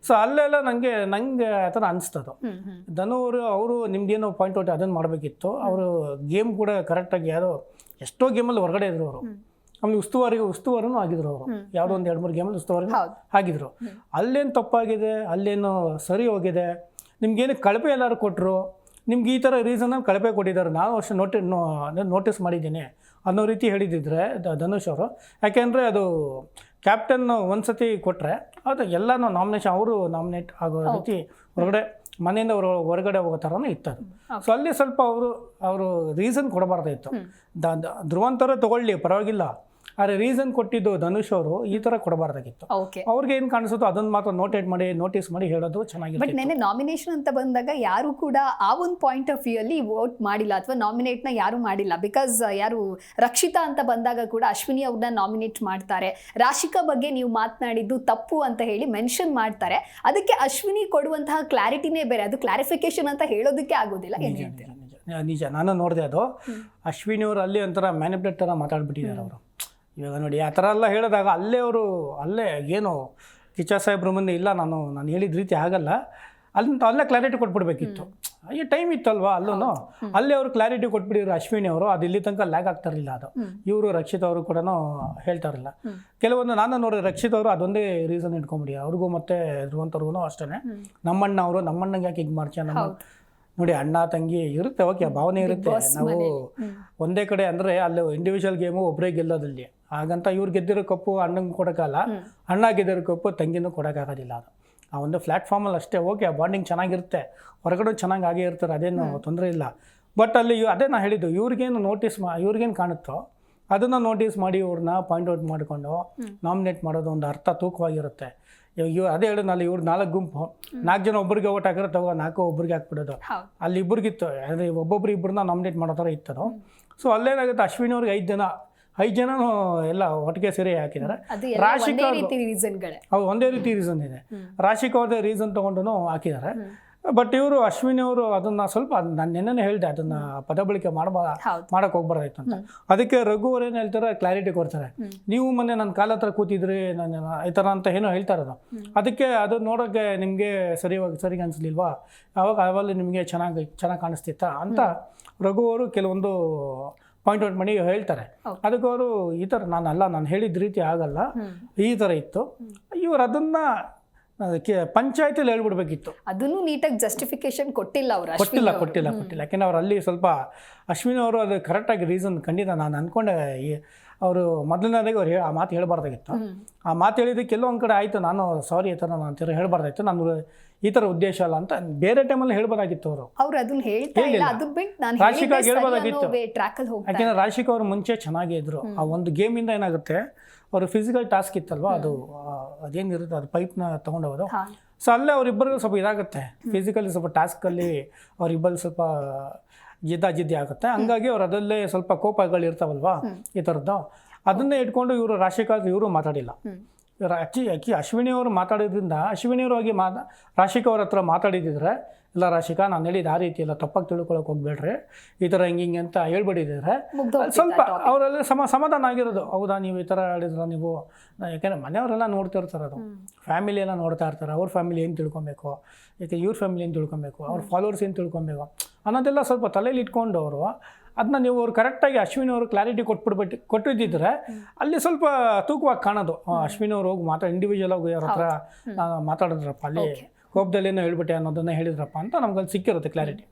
ಸೊ ಅಲ್ಲೆಲ್ಲ ನನಗೆ ಆ ಥರ ಅನಿಸ್ತದು. ಧನು ಅವರು ನಿಮ್ಗೇನೋ ಪಾಯಿಂಟ್ ಔಟ್ ಅದನ್ನು ಮಾಡಬೇಕಿತ್ತು. ಅವರು ಗೇಮ್ ಕೂಡ ಕರೆಕ್ಟಾಗಿ ಎಷ್ಟೋ ಗೇಮಲ್ಲಿ ಹೊರಗಡೆ ಇದ್ರು ಅವರು. ಆಮೇಲೆ ಉಸ್ತುವಾರಿನೂ ಆಗಿದ್ರು ಅವರು, ಯಾವುದೋ ಒಂದು 2-3 ಗೇಮಲ್ಲಿ ಉಸ್ತುವಾರಿನೂ ಆಗಿದ್ರು. ಅಲ್ಲೇನು ತಪ್ಪಾಗಿದೆ, ಅಲ್ಲೇನು ಸರಿ ಹೋಗಿದೆ, ನಿಮ್ಗೇನು ಕಳಪೆ ಎಲ್ಲರೂ ಕೊಟ್ಟರು, ನಿಮ್ಗೆ ಈ ಥರ ರೀಸನಲ್ಲಿ ಕಳಪೆ ಕೊಟ್ಟಿದ್ದಾರೆ, ನಾನು ಅಷ್ಟು ನೋಟಿಸ್ ಮಾಡಿದ್ದೀನಿ ಅನ್ನೋ ರೀತಿ ಹೇಳಿದ್ದಿದ್ರೆ ಧನುಷ್ ಅವರು. ಯಾಕೆಂದರೆ ಅದು ಕ್ಯಾಪ್ಟನ್ ಒಂದು ಸತಿ ಕೊಟ್ಟರೆ ಅದು ಎಲ್ಲನೂ ನಾಮಿನೇಷನ್ ಅವರು ನಾಮಿನೇಟ್ ಆಗೋ ರೀತಿ ಮನೆಯಿಂದ ಹೊರಗಡೆ ಹೋಗೋ ಥರನೇ ಇತ್ತದು. ಸೊ ಅಲ್ಲಿ ಸ್ವಲ್ಪ ಅವರು ರೀಸನ್ ಕೊಡಬಾರ್ದಾಯಿತ್ತು. ಧ್ರುವಂತವರೇ ತೊಗೊಳ್ಳಿ ಪರವಾಗಿಲ್ಲ, ಆದರೆ ರೀಸನ್ ಕೊಟ್ಟಿದ್ದು ಧನುಷ್ ಅವರು ಈ ಥರ ಕೊಡಬಾರ್ದಾಗಿತ್ತು. ಓಕೆ. ಅವ್ರಿಗೆ ಏನು ಕಾಣಿಸುತ್ತೋ ಅದನ್ನು ಮಾತ್ರ ನೋಟಿಸ್ ಮಾಡಿ ಹೇಳೋದು ಚೆನ್ನಾಗಿತ್ತು. ಬಟ್ ನೆನ್ನೆ ನಾಮಿನೇಷನ್ ಅಂತ ಬಂದಾಗ ಯಾರು ಕೂಡ ಆ ಒಂದು ಪಾಯಿಂಟ್ ಆಫ್ ವ್ಯೂ ಅಲ್ಲಿ ವೋಟ್ ಮಾಡಿಲ್ಲ ಅಥವಾ ನಾಮಿನೇಟ್ನ ಯಾರು ಮಾಡಿಲ್ಲ. ಬಿಕಾಸ್ ಯಾರು ರಕ್ಷಿತಾ ಅಂತ ಬಂದಾಗ ಕೂಡ ಅಶ್ವಿನಿ ಅವ್ರನ್ನ ನಾಮಿನೇಟ್ ಮಾಡ್ತಾರೆ. ರಾಶಿಕಾ ಬಗ್ಗೆ ನೀವು ಮಾತನಾಡಿದ್ದು ತಪ್ಪು ಅಂತ ಹೇಳಿ ಮೆನ್ಷನ್ ಮಾಡ್ತಾರೆ. ಅದಕ್ಕೆ ಅಶ್ವಿನಿ ಕೊಡುವಂತಹ ಕ್ಲಾರಿಟಿನೇ ಬೇರೆ, ಅದು ಕ್ಲಾರಿಫಿಕೇಶನ್ ಅಂತ ಹೇಳೋದಕ್ಕೆ ಆಗೋದಿಲ್ಲ. ಏನ್ ಹೇಳ್ತೀರಾ? ನಿಜ, ನಾನು ನೋಡಿದೆ ಅದು. ಅಶ್ವಿನಿ ಅವರು ಅಲ್ಲಿ ಒಂಥರ ಮ್ಯಾನಿಪುಲೇಟ್ ಥರ ಮಾತಾಡ್ಬಿಟ್ಟಿದ್ದಾರೆ ಅವರು. ಇವಾಗ ನೋಡಿ ಆ ಥರ ಎಲ್ಲ ಹೇಳಿದಾಗ ಅಲ್ಲೇ ಏನು ಕಿಚ್ಚ ಸಾಹೇಬ್ರ ಮುಂದೆ ಇಲ್ಲ ನಾನು ಹೇಳಿದ ರೀತಿ ಆಗಲ್ಲ ಅಲ್ಲೇ ಕ್ಲಾರಿಟಿ ಕೊಟ್ಬಿಡ್ಬೇಕಿತ್ತು. ಈ ಟೈಮ್ ಇತ್ತಲ್ವಾ ಅಲ್ಲೂ, ಅಲ್ಲೇ ಅವರು ಕ್ಲಾರಿಟಿ ಕೊಟ್ಬಿಟ್ಟಿದ್ರು ಅಶ್ವಿನಿ ಅವರು. ಅದು ಇಲ್ಲಿ ತನಕ ಲ್ಯಾಗ್ ಆಗ್ತಾರಿಲ್ಲ. ಅದು ಇವರು ರಕ್ಷಿತ್ ಅವರು ಕೂಡ ಹೇಳ್ತಾ ಇರಲಿಲ್ಲ. ಕೆಲವೊಂದು ನಾನು ನೋಡಿದ್ರೆ ರಕ್ಷಿತ್ ಅವರು ಅದೊಂದೇ ರೀಸನ್ ಇಟ್ಕೊಂಬಿಡಿ. ಅವ್ರಿಗೂ ಮತ್ತೆ ಧ್ರುವಂತವ್ರಿಗೂ ಅಷ್ಟೇ, ನಮ್ಮಣ್ಣಂಗೆ ಯಾಕೆ ಹಿಂಗೆ ಮಾಡ್ತೀಯ, ನೋಡಿ ಅಣ್ಣ ತಂಗಿ ಇರುತ್ತೆ, ಓಕೆ ಭಾವನೆ ಇರುತ್ತೆ. ನಾವು ಒಂದೇ ಕಡೆ ಅಂದರೆ ಅಲ್ಲಿ ಇಂಡಿವಿಜುವಲ್ ಗೇಮು ಒಬ್ಬರೇ ಗೆಲ್ಲೋದಲ್ಲಿ, ಹಾಗಂತ ಇವ್ರು ಗೆದ್ದಿರೋ ಕಪ್ಪು ಅಣ್ಣಂಗೆ ಕೊಡೋಕ್ಕಲ್ಲ, ಅಣ್ಣ ಗೆದ್ದಿರೋ ಕಪ್ಪು ತಂಗಿನೂ ಕೊಡೋಕ್ಕಾಗೋದಿಲ್ಲ. ಅದು ಆ ಒಂದು ಪ್ಲ್ಯಾಟ್ಫಾರ್ಮಲ್ಲಿ ಅಷ್ಟೇ. ಓಕೆ ಬಾಂಡಿಂಗ್ ಚೆನ್ನಾಗಿರುತ್ತೆ, ಹೊರಗಡೆ ಚೆನ್ನಾಗಿ ಆಗೇ ಇರ್ತಾರೆ, ಅದೇನು ತೊಂದರೆ ಇಲ್ಲ. ಬಟ್ ಅಲ್ಲಿ ಅದೇ ನಾನು ಹೇಳಿದ್ದು, ಇವ್ರಿಗೇನು ಕಾಣುತ್ತೋ ಅದನ್ನು ನೋಟಿಸ್ ಮಾಡಿ ಇವ್ರನ್ನ ಪಾಯಿಂಟ್ ಔಟ್ ಮಾಡಿಕೊಂಡು ನಾಮಿನೇಟ್ ಮಾಡೋದು ಒಂದು ಅರ್ಥ ತೂಕವಾಗಿರುತ್ತೆ. ಅದೇ ಹೇಳಿದ್ನಲ್ಲ, ಇವ್ರು 4 ಗುಂಪು, 4 ಜನ ಒಬ್ಬರಿಗೆ ಓಟ್ ಹಾಕಿದ್ರೆ 4 ಒಬ್ಬರಿಗೆ ಹಾಕ್ಬಿಡೋದು. ಅಲ್ಲಿ ಇಬ್ಬರಿಗಿತ್ತು, ಅಂದರೆ ಇಬ್ಬರನ್ನ ನಾಮಿನೇಟ್ ಮಾಡೋ ಥರ ಇತ್ತದು. ಸೊ ಅಲ್ಲೇನಾಗುತ್ತೆ, ಅಶ್ವಿನಿ ಅವ್ರಿಗೆ 5 ಜನ ಎಲ್ಲ ಒಟ್ಟಿಗೆ ಸೇರಿ ಹಾಕಿದ್ದಾರೆ. ರಾಶಿಕಾ ಹೌದು, ಒಂದೇ ರೀತಿ ರೀಸನ್ ಇದೆ. ರಾಶಿಕಾ ಅವ್ರದ್ದೇ ರೀಸನ್ ತೊಗೊಂಡು ಹಾಕಿದ್ದಾರೆ. ಬಟ್ ಇವರು ಅಶ್ವಿನಿ ಅವರು ಅದನ್ನು ಸ್ವಲ್ಪ, ನಾನು ನೆನ್ನೆ ಹೇಳಿದೆ, ಅದನ್ನು ಪದ ಬಳಕೆ ಮಾಡೋಕ್ಕೆ ಹೋಗ್ಬಾರ್ದಾಯ್ತು ಅಂತ. ಅದಕ್ಕೆ ರಘು ಅವ್ರು ಏನು ಹೇಳ್ತಾರೆ, ಕ್ಲಾರಿಟಿ ಕೊಡ್ತಾರೆ. ನೀವು ಮೊನ್ನೆ ನನ್ನ ಕಾಲ ಹತ್ರ ಕೂತಿದ್ರಿ ನಾನು ಈ ಥರ ಅಂತ ಏನೋ ಹೇಳ್ತಾ ಇರೋದು. ಅದಕ್ಕೆ ಅದು ನೋಡೋಕ್ಕೆ ನಿಮಗೆ ಸರಿಗೆ ಅನಿಸ್ಲಿಲ್ವಾ, ಅವಾಗ ನಿಮಗೆ ಚೆನ್ನಾಗಿ ಕಾಣಿಸ್ತಿತ್ತಾ ಅಂತ ರಘು ಅವರು ಕೆಲವೊಂದು ಪಾಯಿಂಟ್ ಔಟ್ ಮಾಡಿ ಹೇಳ್ತಾರೆ. ಅದಕ್ಕೆ ಅವರು ಈ ಥರ ನಾನು ಹೇಳಿದ ರೀತಿ ಆಗಲ್ಲ, ಈ ಥರ ಇತ್ತು. ಇವರು ಅದನ್ನು ಪಂಚಾಯತಿಲಿ ಹೇಳ್ಬಿಡ್ಬೇಕಿತ್ತು. ಅದನ್ನು ನೀಟಾಗಿ ಜಸ್ಟಿಫಿಕೇಶನ್ ಕೊಟ್ಟಿಲ್ಲ. ಯಾಕೆಂದ್ರೆ ಅವ್ರು ಅಲ್ಲಿ ಸ್ವಲ್ಪ ಅಶ್ವಿನಿ ಅವರು ಅದು ಕರೆಕ್ಟಾಗಿ ರೀಸನ್ ಖಂಡಿತ ನಾನು ಅಂದ್ಕೊಂಡೆ. ಅವರು ಮೊದಲನೇದಾಗಿ ಅವ್ರು ಆ ಮಾತು ಹೇಳಬಾರ್ದಾಗಿತ್ತು. ಆ ಮಾತು ಹೇಳಿದ್ದಕ್ಕೆ ಕೆಲವೊಂದು ಕಡೆ ಆಯಿತು, ನಾನು ಸಾರಿ ಈ ಥರ ನಾನು ಹೇಳಬಾರ್ದಾಯ್ತು, ನಾನು ಈ ಥರ ಉದ್ದೇಶ ಅಲ್ಲ ಅಂತ ಬೇರೆ ಟೈಮಲ್ಲಿ ಹೇಳ್ಬೋದಾಗಿತ್ತು. ಅವರು ಅದನ್ನ ಹೇಳ್ತಾ ಇಲ್ಲ, ರಾಶಿಕಾಗೆ ಹೇಳ್ಬೋದಾಗಿತ್ತು. ಯಾಕೆಂದ್ರೆ ರಾಶಿಕಾ ಅವರು ಮುಂಚೆ ಚೆನ್ನಾಗೇ ಇದ್ರು. ಆ ಒಂದು ಗೇಮಿಂದ ಏನಾಗುತ್ತೆ, ಅವರು ಫಿಸಿಕಲ್ ಟಾಸ್ಕ್ ಇತ್ತಲ್ವ, ಅದೇನಿರುತ್ತೆ ಅದು ಪೈಪ್ನ ತೊಗೊಂಡೋಗೋದು. ಸೊ ಅಲ್ಲೇ ಅವರಿಬ್ಬರಿಗೂ ಸ್ವಲ್ಪ ಇದಾಗುತ್ತೆ, ಫಿಸಿಕಲಿ ಸ್ವಲ್ಪ ಟಾಸ್ಕಲ್ಲಿ ಅವರಿಬ್ಬರು ಸ್ವಲ್ಪ ಜಿದ್ದಿ ಆಗುತ್ತೆ. ಹಂಗಾಗಿ ಅವ್ರು ಅದಲ್ಲೇ ಸ್ವಲ್ಪ ಕೋಪಗಳು ಇರ್ತಾವಲ್ವಾ ಈ ಥರದ್ದು, ಅದನ್ನೇ ಇಟ್ಕೊಂಡು ರಾಶಿಕಾ ಇವರು ಮಾತಾಡಿಲ್ಲ. ಅಶ್ವಿನಿ ಅವರು ಮಾತಾಡೋದ್ರಿಂದ ಅಶ್ವಿನಿ ಅವರು ಹೋಗಿ ರಾಶಿಕಾ ಅವ್ರ ಹತ್ರ ಮಾತಾಡಿದ್ರೆ, ಇಲ್ಲ ರಾಶಿಕಾ ನಾನು ಹೇಳಿದ ಆ ರೀತಿ ಎಲ್ಲ ತಪ್ಪಾಗಿ ತಿಳ್ಕೊಳಕ್ಕೆ ಹೋಗ್ಬೇಡ್ರಿ, ಈ ಥರ ಹಿಂಗೆ ಅಂತ ಹೇಳ್ಬಿಟ್ಟಿದ್ರೆ ಸ್ವಲ್ಪ ಅವರೆಲ್ಲ ಸಮಾಧಾನ ಆಗಿರೋದು. ಹೌದಾ ನೀವು ಈ ಥರ ಹೇಳಿದ್ರ ನೀವು, ಯಾಕೆಂದರೆ ಮನೆಯವರೆಲ್ಲ ನೋಡ್ತಿರ್ತಾರೆ, ಅದು ಫ್ಯಾಮಿಲಿ ಎಲ್ಲ ನೋಡ್ತಾ ಇರ್ತಾರೆ. ಅವ್ರ ಫ್ಯಾಮಿಲಿ ಏನು ತಿಳ್ಕೊಬೇಕು, ಯಾಕೆ ಇವ್ರ ಫ್ಯಾಮಿಲಿ ಏನು ತಿಳ್ಕೊಬೇಕು, ಅವ್ರ ಫಾಲೋವರ್ಸ್ ಏನು ತಿಳ್ಕೊಬೇಕು ಅನ್ನೋದೆಲ್ಲ ಸ್ವಲ್ಪ ತಲೆಯಲ್ಲಿ ಇಟ್ಕೊಂಡು ಅವರು ಅದನ್ನ ನೀವು ಅವ್ರು ಕರೆಕ್ಟಾಗಿ ಅಶ್ವಿನಿ ಅವರು ಕ್ಲಾರಿಟಿ ಕೊಟ್ಟಿದ್ದಿದ್ರೆ ಅಲ್ಲಿ ಸ್ವಲ್ಪ ತೂಕವಾಗಿ ಕಾಣೋದು. ಅಶ್ವಿನಿ ಅವ್ರು ಹೋಗಿ ಇಂಡಿವಿಜುವಲ್ ಆಗಿ ಅವ್ರ ಹತ್ರ ಮಾತಾಡಿದ್ರಪ್ಪ, ಅಲ್ಲಿ ಕೋಪದಲ್ಲಿ ಏನೋ ಹೇಳ್ಬಿಟ್ಟೆ ಅನ್ನೋದನ್ನ ಹೇಳಿದ್ರಪ್ಪ ಅಂತ ನಮ್ಗಲ್ಲಿ ಸಿಕ್ಕಿರುತ್ತೆ ಕ್ಲಾರಿಟಿ.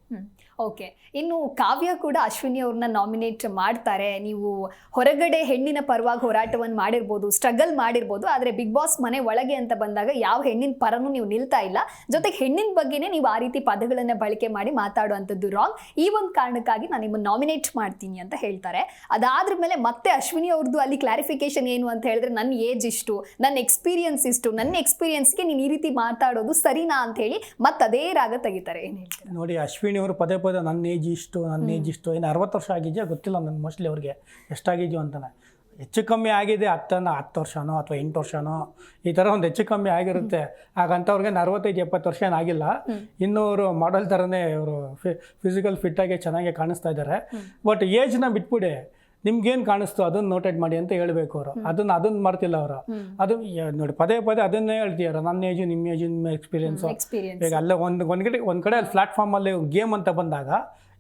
ಓಕೆ. ಇನ್ನು ಕಾವ್ಯ ಕೂಡ ಅಶ್ವಿನಿ ಅವ್ರನ್ನ ನಾಮಿನೇಟ್ ಮಾಡ್ತಾರೆ. ನೀವು ಹೊರಗಡೆ ಹೆಣ್ಣಿನ ಪರವಾಗಿ ಹೋರಾಟವನ್ನು ಮಾಡಿರ್ಬೋದು, ಸ್ಟ್ರಗಲ್ ಮಾಡಿರ್ಬೋದು, ಆದರೆ ಬಿಗ್ ಬಾಸ್ ಮನೆ ಒಳಗೆ ಅಂತ ಬಂದಾಗ ಯಾವ ಹೆಣ್ಣಿನ ಪರನೂ ನೀವು ನಿಲ್ತಾ ಇಲ್ಲ. ಜೊತೆಗೆ ಹೆಣ್ಣಿನ ಬಗ್ಗೆನೇ ನೀವು ಆ ರೀತಿ ಪದಗಳನ್ನು ಬಳಕೆ ಮಾಡಿ ಮಾತಾಡುವಂಥದ್ದು ರಾಂಗ್. ಈ ಒಂದು ಕಾರಣಕ್ಕಾಗಿ ನಾನು ನಿಮ್ಮನ್ನು ನಾಮಿನೇಟ್ ಮಾಡ್ತೀನಿ ಅಂತ ಹೇಳ್ತಾರೆ. ಅದಾದ್ರ ಮೇಲೆ ಮತ್ತೆ ಅಶ್ವಿನಿ ಅವ್ರದ್ದು ಅಲ್ಲಿ ಕ್ಲಾರಿಫಿಕೇಶನ್ ಏನು ಅಂತ ಹೇಳಿದ್ರೆ, ನನ್ನ ಏಜ್ ಇಷ್ಟು, ನನ್ನ ಎಕ್ಸ್ಪೀರಿಯನ್ಸ್ ಇಷ್ಟು, ನನ್ನ ಎಕ್ಸ್ಪೀರಿಯನ್ಸ್ಗೆ ನೀನು ಈ ರೀತಿ ಮಾತಾಡೋದು ಸರಿನಾ ಅಂತ ಹೇಳಿ ಮತ್ತೆ ಅದೇ ರಾಗ ತೆಗಿತಾರೆ. ಏನು ಹೇಳ್ತಾರೆ ನೋಡಿ, ಅಶ್ವಿನಿ ಅವರು ಪದೇ ನನ್ನ ಏಜ್ ಇಷ್ಟು ಏನು 60 ವರ್ಷ ಆಗಿದೆಯಾ ಗೊತ್ತಿಲ್ಲ ನನಗೆ, ಮೋಸ್ಟ್ಲಿ ಅವ್ರಿಗೆ ಎಷ್ಟಾಗಿದೆಯೋ ಅಂತಾನೆ. ಹೆಚ್ಚು ಕಮ್ಮಿ ಆಗಿದೆ 10 ವರ್ಷನೋ ಅಥವಾ 8 ವರ್ಷನೋ ಈ ಥರ ಒಂದು ಹೆಚ್ಚು ಕಮ್ಮಿ ಆಗಿರುತ್ತೆ. ಹಾಗಂತವ್ರಿಗೆ 65-70 ವರ್ಷ ಏನಾಗಿಲ್ಲ. ಇನ್ನೂ ಅವರು ಮಾಡೆಲ್ ಥರನೇ ಅವರು ಫಿಸಿಕಲ್ ಫಿಟ್ಟಾಗಿ ಚೆನ್ನಾಗಿ ಕಾಣಿಸ್ತಾ ಇದ್ದಾರೆ. ಬಟ್ ಏಜ್ನ ಬಿಟ್ಬಿಡಿ, ನಿಮ್ಗೇನು ಕಾಣಿಸ್ತು ಅದನ್ನು ನೋಟೇಟ್ ಮಾಡಿ ಅಂತ ಹೇಳಬೇಕು ಅವರು. ಅದನ್ನು ಮಾಡ್ತಿಲ್ಲ ಅವರು. ಅದು ನೋಡಿ ಪದೇ ಅದನ್ನೇ ಹೇಳ್ತಿದ್ದಾರೆ, ನನ್ನ ಏಜು ನಿಮ್ಮ ಏಜು ನಿಮ್ಮ ಎಕ್ಸ್ಪೀರಿಯನ್ಸು. ಈಗ ಅಲ್ಲೇ ಒಂದು ಕಡೆ ಅಲ್ಲಿ ಪ್ಲಾಟ್ಫಾರ್ಮಲ್ಲಿ ಗೇಮ್ ಅಂತ ಬಂದಾಗ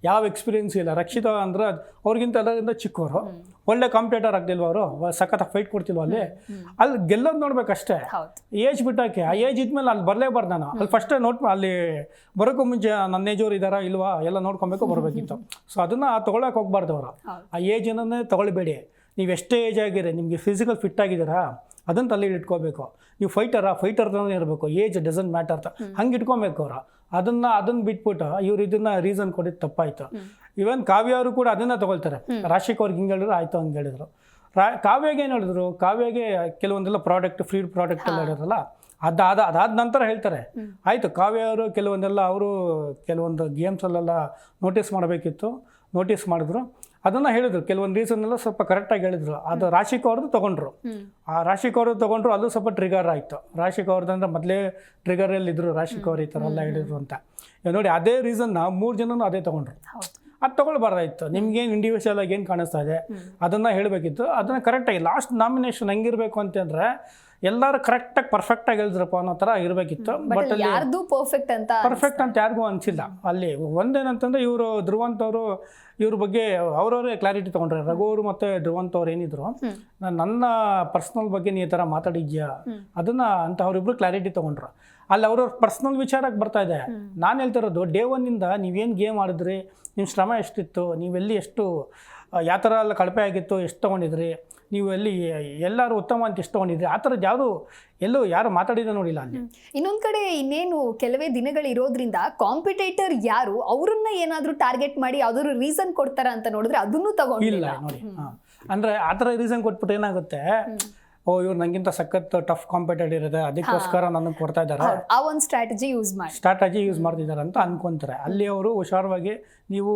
ಯಾವ ಎಕ್ಸ್ಪೀರಿಯನ್ಸ್ ಇಲ್ಲ. ರಕ್ಷಿತಾ ಅಂದ್ರೆ ಅವ್ರಿಗಿಂತ ಎಲ್ಲರಿಂದ ಚಿಕ್ಕವರು, ಒಳ್ಳೆ ಕಾಂಪಿಟೇಟರ್ ಆಗ್ತಿಲ್ವ ಅವರು, ಸಖತ್ ಫೈಟ್ ಕೊಡ್ತಿಲ್ವ ಅಲ್ಲಿ ಗೆಲ್ಲೋದು ನೋಡ್ಬೇಕಷ್ಟೇ. ಏಜ್ ಬಿಟ್ಟಾಕೆ ಆ ಏಜ್ ಇದ್ಮೇಲೆ ಅಲ್ಲಿ ಬರಲೇಬಾರ್ದು. ನಾನು ಅಲ್ಲಿ ಫಸ್ಟೇ ಅಲ್ಲಿ ಬರೋಕ್ಕೂ ಮುಂಚೆ ನನ್ನ ಏಜ್ ಅವ್ರು ಇದ್ದಾರಾ ಇಲ್ವಾ ಎಲ್ಲ ನೋಡ್ಕೊಬೇಕು ಬರಬೇಕಿತ್ತು. ಸೊ ಅದನ್ನು ತೊಗೊಳಕ್ಕೆ ಹೋಗ್ಬಾರ್ದು ಅವರು. ಆ ಏಜನ್ನೇ ತೊಗೊಳ್ಬೇಡಿ. ನೀವು ಎಷ್ಟೇ ಏಜ್ ಆಗಿರಿ, ನಿಮಗೆ ಫಿಸಿಕಲ್ ಫಿಟ್ ಆಗಿದ್ದೀರಾ ಅದನ್ನು ತಲೆಯಲ್ಲಿ ಇಟ್ಕೋಬೇಕು. ನೀವು ಫೈಟರ್ ಇರಬೇಕು, ಏಜ್ ಡಸಂಟ್ ಮ್ಯಾಟರ್ ಅಂತ ಹಂಗೆ ಇಟ್ಕೊಬೇಕು ಅವರು. ಅದನ್ನು ಬಿಟ್ಬಿಟ್ಟು ಇವ್ರು ಇದನ್ನ ರೀಸನ್ ಕೊಟ್ಟಿದ್ದು ತಪ್ಪಾಯ್ತು. ಇವನ್ ಕಾವ್ಯ ಅವರು ಕೂಡ ಅದನ್ನ ತಗೊಳ್ತಾರೆ. ರಾಶಿಕ್ ಅವ್ರಿಗೆ ಹಿಂಗೆ ಹೇಳಿದ್ರು ಆಯ್ತು ಹಂಗೆ ಹೇಳಿದ್ರು. ಕಾವ್ಯಗೆ ಏನು ಹೇಳಿದ್ರು, ಕಾವ್ಯಗೆ ಕೆಲವೊಂದೆಲ್ಲ ಪ್ರಾಡಕ್ಟ್ ಫ್ರೀ ಪ್ರಾಡಕ್ಟ್ ಎಲ್ಲ ಹೇಳಿದ್ರಲ್ಲ, ಅದಾದ ನಂತರ ಹೇಳ್ತಾರೆ ಆಯಿತು ಕಾವ್ಯ ಅವರು ಕೆಲವೊಂದೆಲ್ಲ ಅವರು ಕೆಲವೊಂದು ಗೇಮ್ಸಲ್ಲೆಲ್ಲ ನೋಟಿಸ್ ಮಾಡಿದ್ರು, ಅದನ್ನು ಹೇಳಿದ್ರು, ಕೆಲವೊಂದು ರೀಸನ್ ಎಲ್ಲ ಸ್ವಲ್ಪ ಕರೆಕ್ಟಾಗಿ ಹೇಳಿದ್ರು. ಅದು ರಾಶಿಕ್ ಅವ್ರದ್ದು ತೊಗೊಂಡ್ರು, ಆ ರಾಶಿಕ್ ಅವ್ರದ್ದು ತೊಗೊಂಡ್ರು, ಅದು ಸ್ವಲ್ಪ ಟ್ರಿಗರ್ ಆಯಿತು. ರಾಶಿಕ್ ಅವ್ರದ್ದು ಅಂದರೆ ಮೊದಲೇ ಟ್ರಿಗರಲ್ಲಿ ಇದ್ರು, ರಾಶಿಕ್ ಅವ್ರು ಈ ಥರ ಎಲ್ಲ ಹೇಳಿದ್ರು ಅಂತ. ನೋಡಿ ಅದೇ ರೀಸನ್ನ 3 ಜನನೂ ಅದೇ ತೊಗೊಂಡ್ರು. ಅದು ತೊಗೊಳ್ಬಾರ್ದಾಯಿತು. ನಿಮ್ಗೇನು ಇಂಡಿವಿಜುವಲ್ ಆಗಿ ಏನು ಕಾಣಿಸ್ತಾ ಇದೆ ಅದನ್ನು ಹೇಳಬೇಕಿತ್ತು. ಅದನ್ನು ಕರೆಕ್ಟಾಗಿ ಲಾಸ್ಟ್ ನಾಮಿನೇಷನ್ ಹೆಂಗಿರಬೇಕು ಅಂತಂದರೆ ಎಲ್ಲರೂ ಕರೆಕ್ಟಾಗಿ ಪರ್ಫೆಕ್ಟಾಗಿ ಹೇಳಿದ್ರಪ್ಪ ಅನ್ನೋ ಥರ ಇರಬೇಕಿತ್ತು. ಬಟ್ ಅಲ್ಲಿ ಯಾರ್ದು ಪರ್ಫೆಕ್ಟ್ ಅಂತ ಯಾರಿಗೂ ಅನಿಸಿಲ್ಲ. ಅಲ್ಲಿ ಒಂದೇನಂತಂದರೆ ಇವರು ಧ್ರುವಂತ್ ಅವರು ಇವ್ರ ಬಗ್ಗೆ ಅವ್ರವರೇ ಕ್ಲಾರಿಟಿ ತೊಗೊಂಡ್ರೆ. ರಘು ಅವರು ಮತ್ತು ಧ್ರುವಂತ್ ಅವ್ರು ಏನಿದ್ರು, ನನ್ನ ಪರ್ಸ್ನಲ್ ಬಗ್ಗೆ ನೀ ಈ ಥರ ಮಾತಾಡಿದ್ಯಾ ಅದನ್ನು ಅಂತ ಅವರಿಬ್ರು ಕ್ಲಾರಿಟಿ ತೊಗೊಂಡ್ರು. ಅಲ್ಲಿ ಅವ್ರವ್ರ ಪರ್ಸ್ನಲ್ ವಿಚಾರಕ್ಕೆ ಬರ್ತಾ ಇದೆ. ನಾನು ಹೇಳ್ತಿರೋದು ಡೇ 1ಇಂದ ನೀವೇನು ಗೇಮ್ ಆಡಿದ್ರಿ, ನಿಮ್ಮ ಶ್ರಮ ಎಷ್ಟಿತ್ತು, ನೀವೆಲ್ಲಿ ಎಷ್ಟು ಯಾವ ಥರ ಎಲ್ಲ ಕಳಪೆ ಆಗಿತ್ತು, ಎಷ್ಟು ತೊಗೊಂಡಿದ್ರಿ, ನೀವು ಎಲ್ಲಿ ಎಲ್ಲರೂ ಉತ್ತಮ ಅಂತ ಎಷ್ಟು ತೊಗೊಂಡಿದ್ರಿ, ಆ ಥರದ್ದು ಯಾರು ಮಾತಾಡಿದ ನೋಡಿಲ್ಲ ಅಲ್ಲಿ. ಇನ್ನೊಂದ್ ಕಡೆ ಇನ್ನೇನು ಕೆಲವೇ ದಿನಗಳು ಇರೋದ್ರಿಂದ ಕಾಂಪಿಟೇಟರ್ ಯಾರು ಅವ್ರನ್ನ ಏನಾದ್ರೂ ಟಾರ್ಗೆಟ್ ಮಾಡಿ ಯಾವ್ದಾದ್ರು ರೀಸನ್ ಕೊಡ್ತಾರ ಅಂತ ನೋಡಿದ್ರೆ ಅದನ್ನು ತಗೊಂಡಿಲ್ಲ ನೋಡಿ. ಅಂದರೆ ಆ ಥರ ರೀಸನ್ ಕೊಟ್ಬಿಟ್ಟು ಏನಾಗುತ್ತೆ, ಇವ್ರು ನಂಗಿಂತ ಸಖತ್ ಟಫ್ ಕಾಂಪಿಟೇಟರ್ ಇರುತ್ತೆ, ಅದಕ್ಕೋಸ್ಕರ ನನಗೆ ಕೊಡ್ತಾ ಇದ್ದಾರೆ, ಆ ಒಂದು ಸ್ಟ್ರಾಟಜಿ ಯೂಸ್ ಮಾಡ್ತಿದ್ದಾರೆ ಅಂತ ಅನ್ಕೊಂತಾರೆ. ಅಲ್ಲಿ ಅವರು ಹುಷಾರವಾಗಿ ನೀವು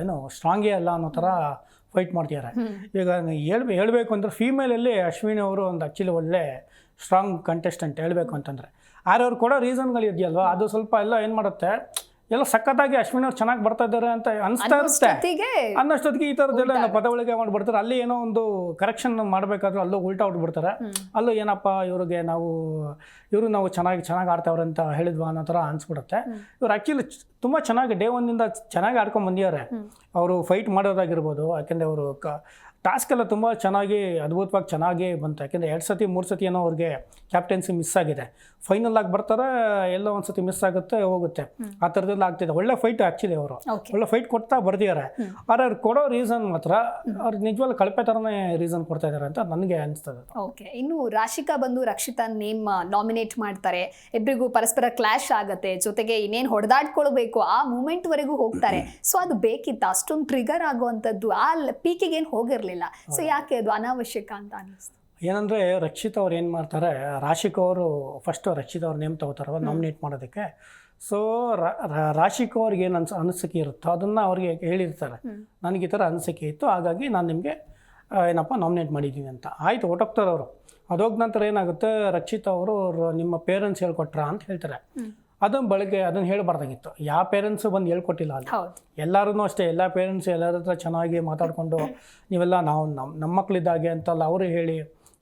ಏನು ಸ್ಟ್ರಾಂಗೇ ಅಲ್ಲ ಅನ್ನೋ ಥರ ಫೈಟ್ ಮಾಡ್ತಿದ್ದಾರೆ. ಈಗ ಹೇಳ್ಬೇಕು ಅಂದ್ರೆ ಫೀಮೇಲಲ್ಲಿ ಅಶ್ವಿನಿ ಅವರು ಒಂದು ಆ್ಯಕ್ಚುಲಿ ಒಳ್ಳೆ ಸ್ಟ್ರಾಂಗ್ ಕಂಟೆಸ್ಟೆಂಟ್ ಹೇಳಬೇಕು ಅಂತಂದರೆ. ಆದರೆ ಅವ್ರು ಕೊಡೋ ರೀಸನ್ಗಳು ಇದೆಯಲ್ವ, ಅದು ಸ್ವಲ್ಪ ಎಲ್ಲ ಏನು ಮಾಡುತ್ತೆ, ಎಲ್ಲ ಸಖತ್ತಾಗಿ ಅಶ್ವಿನಿ ಅವ್ರು ಚೆನ್ನಾಗಿ ಬರ್ತಾ ಇದ್ದಾರೆ ಅಂತ ಅನಿಸ್ತಾ ಇರುತ್ತೆ. ಅನ್ನೋಷ್ಟೊತ್ತಿಗೆ ಈ ಥರದ್ದೆಲ್ಲ ಪದವಳಿಕೆ ಮಾಡಿಬಿಡ್ತಾರೆ. ಅಲ್ಲಿ ಏನೋ ಒಂದು ಕರೆಕ್ಷನ್ ಮಾಡಬೇಕಾದ್ರೂ ಅಲ್ಲೂ ಉಲ್ಟಾ ಹೊಡ್ಬಿಡ್ತಾರೆ. ಅಲ್ಲೂ ಏನಪ್ಪ ಇವರು ನಾವು ಚೆನ್ನಾಗಿ ಆಡ್ತಾವ್ರೆ ಅಂತ ಹೇಳಿದ್ವಾ ಅನ್ನೋ ಥರ ಅನಿಸ್ಬಿಡುತ್ತೆ. ಇವ್ರು ಆ್ಯಕ್ಚುಲಿ ತುಂಬ ಚೆನ್ನಾಗಿ ಡೇ 1ಇಂದ ಚೆನ್ನಾಗಿ ಆಡ್ಕೊಂಡು ಬಂದಿದ್ದಾರೆ. ಅವರು ಫೈಟ್ ಮಾಡೋದಾಗಿರ್ಬೋದು, ಯಾಕೆಂದರೆ ಅವರು ಟಾಸ್ಕ್ ಎಲ್ಲ ತುಂಬ ಅದ್ಭುತವಾಗಿ ಬಂತು. ಯಾಕೆಂದರೆ 2 ಸತಿ 3 ಸತಿ ಏನೋ ಅವ್ರಿಗೆ ಕ್ಯಾಪ್ಟನ್ಸಿ ಮಿಸ್ ಆಗಿದೆ. ಫೈನಲ್ ಆಗಿ ಬರ್ತಾರೆ, ಎಲ್ಲೋ ಒಂದು ಸತಿ ಮಿಸ್ ಆಗುತ್ತೆ ಹೋಗುತ್ತೆ, ಆ ಥರದ್ದೆಲ್ಲ ಆಗ್ತಿದೆ. ಒಳ್ಳೆ ಫೈಟ್ ಆ್ಯಕ್ಚುಲಿ ಅವರು ಒಳ್ಳೆ ಫೈಟ್ ಕೊಡ್ತಾ ಬರ್ದಿದ್ದಾರೆ. ಆದರೆ ಅವ್ರು ಕೊಡೋ ರೀಸನ್ ಮಾತ್ರ ಅವ್ರು ನಿಜವಾಗ್ಲೂ ಕಳಪೆ ಥರನೇ ರೀಸನ್ ಕೊಡ್ತಾ ಇದ್ದಾರೆ ಅಂತ ನನಗೆ ಅನಿಸ್ತದೆ. ಓಕೆ, ಇನ್ನು ರಾಶಿಕಾ ಬಂದು ರಕ್ಷಿತಾ ನೇಮ್ ನಾಮಿನೇಟ್ ಮಾಡ್ತಾರೆ, ಇಬ್ಬರಿಗೂ ಪರಸ್ಪರ ಕ್ಲಾಶ್ ಆಗುತ್ತೆ, ಜೊತೆಗೆ ಇನ್ನೇನು ಹೊಡೆದಾಡ್ಕೊಳ್ಬೇಕು ಆ ಮೂಮೆಂಟ್ ವರೆಗೂ ಹೋಗ್ತಾರೆ. ಸೊ ಅದು ಬೇಕಿತ್ತು, ಅಷ್ಟೊಂದು ಟ್ರಿಗರ್ ಆಗುವಂಥದ್ದು ಆ ಪೀಕಿಗೆ ಏನು ಹೋಗಿರಲಿಲ್ಲ. ಸೊ ಯಾಕೆ ಅದು ಅನಾವಶ್ಯಕ ಅಂತ ಅನಿಸ್ತು? ಏನಂದರೆ ರಕ್ಷಿತ್ ಅವ್ರು ಏನು ಮಾಡ್ತಾರೆ, ರಾಶಿಕ್ ಅವರು ಫಸ್ಟು ರಕ್ಷಿತ್ ಅವ್ರ ನೇಮ್ ತಗೋತಾರೆ ನಾಮಿನೇಟ್ ಮಾಡೋದಕ್ಕೆ. ಸೊ ರಾಶಿಕ್ ಅವ್ರಿಗೆ ಏನು ಅನಿಸಿಕೆ ಇರುತ್ತೋ ಅದನ್ನು ಅವ್ರಿಗೆ ಹೇಳಿರ್ತಾರೆ, ನನಗೆ ಈ ಥರ ಅನಿಸಿಕೆ ಇತ್ತು, ಹಾಗಾಗಿ ನಾನು ನಿಮಗೆ ಏನಪ್ಪ ನಾಮಿನೇಟ್ ಮಾಡಿದ್ದೀನಿ ಅಂತ. ಆಯಿತು, ಹೊಟ್ಟೋಗ್ತಾರೆ ಅವರು. ಅದೋಗ ನಂತರ ಏನಾಗುತ್ತೆ, ರಕ್ಷಿತ್ ಅವರು ನಿಮ್ಮ ಪೇರೆಂಟ್ಸ್ ಹೇಳ್ಕೊಟ್ರ ಅಂತ ಹೇಳ್ತಾರೆ. ಅದನ್ನು ಹೇಳಬಾರ್ದಾಗಿತ್ತು. ಯಾವ ಪೇರೆಂಟ್ಸು ಬಂದು ಹೇಳ್ಕೊಟ್ಟಿಲ್ಲ ಅಲ್ಲಿ. ಎಲ್ಲರೂ ಅಷ್ಟೇ, ಎಲ್ಲ ಪೇರೆಂಟ್ಸ್ ಎಲ್ಲರ ಹತ್ರ ಚೆನ್ನಾಗಿ ಮಾತಾಡಿಕೊಂಡು ನೀವೆಲ್ಲ ನಮ್ಮ ಮಕ್ಕಳಿದ್ದಾಗೆ ಅಂತಲ್ಲ ಅವರು ಹೇಳಿ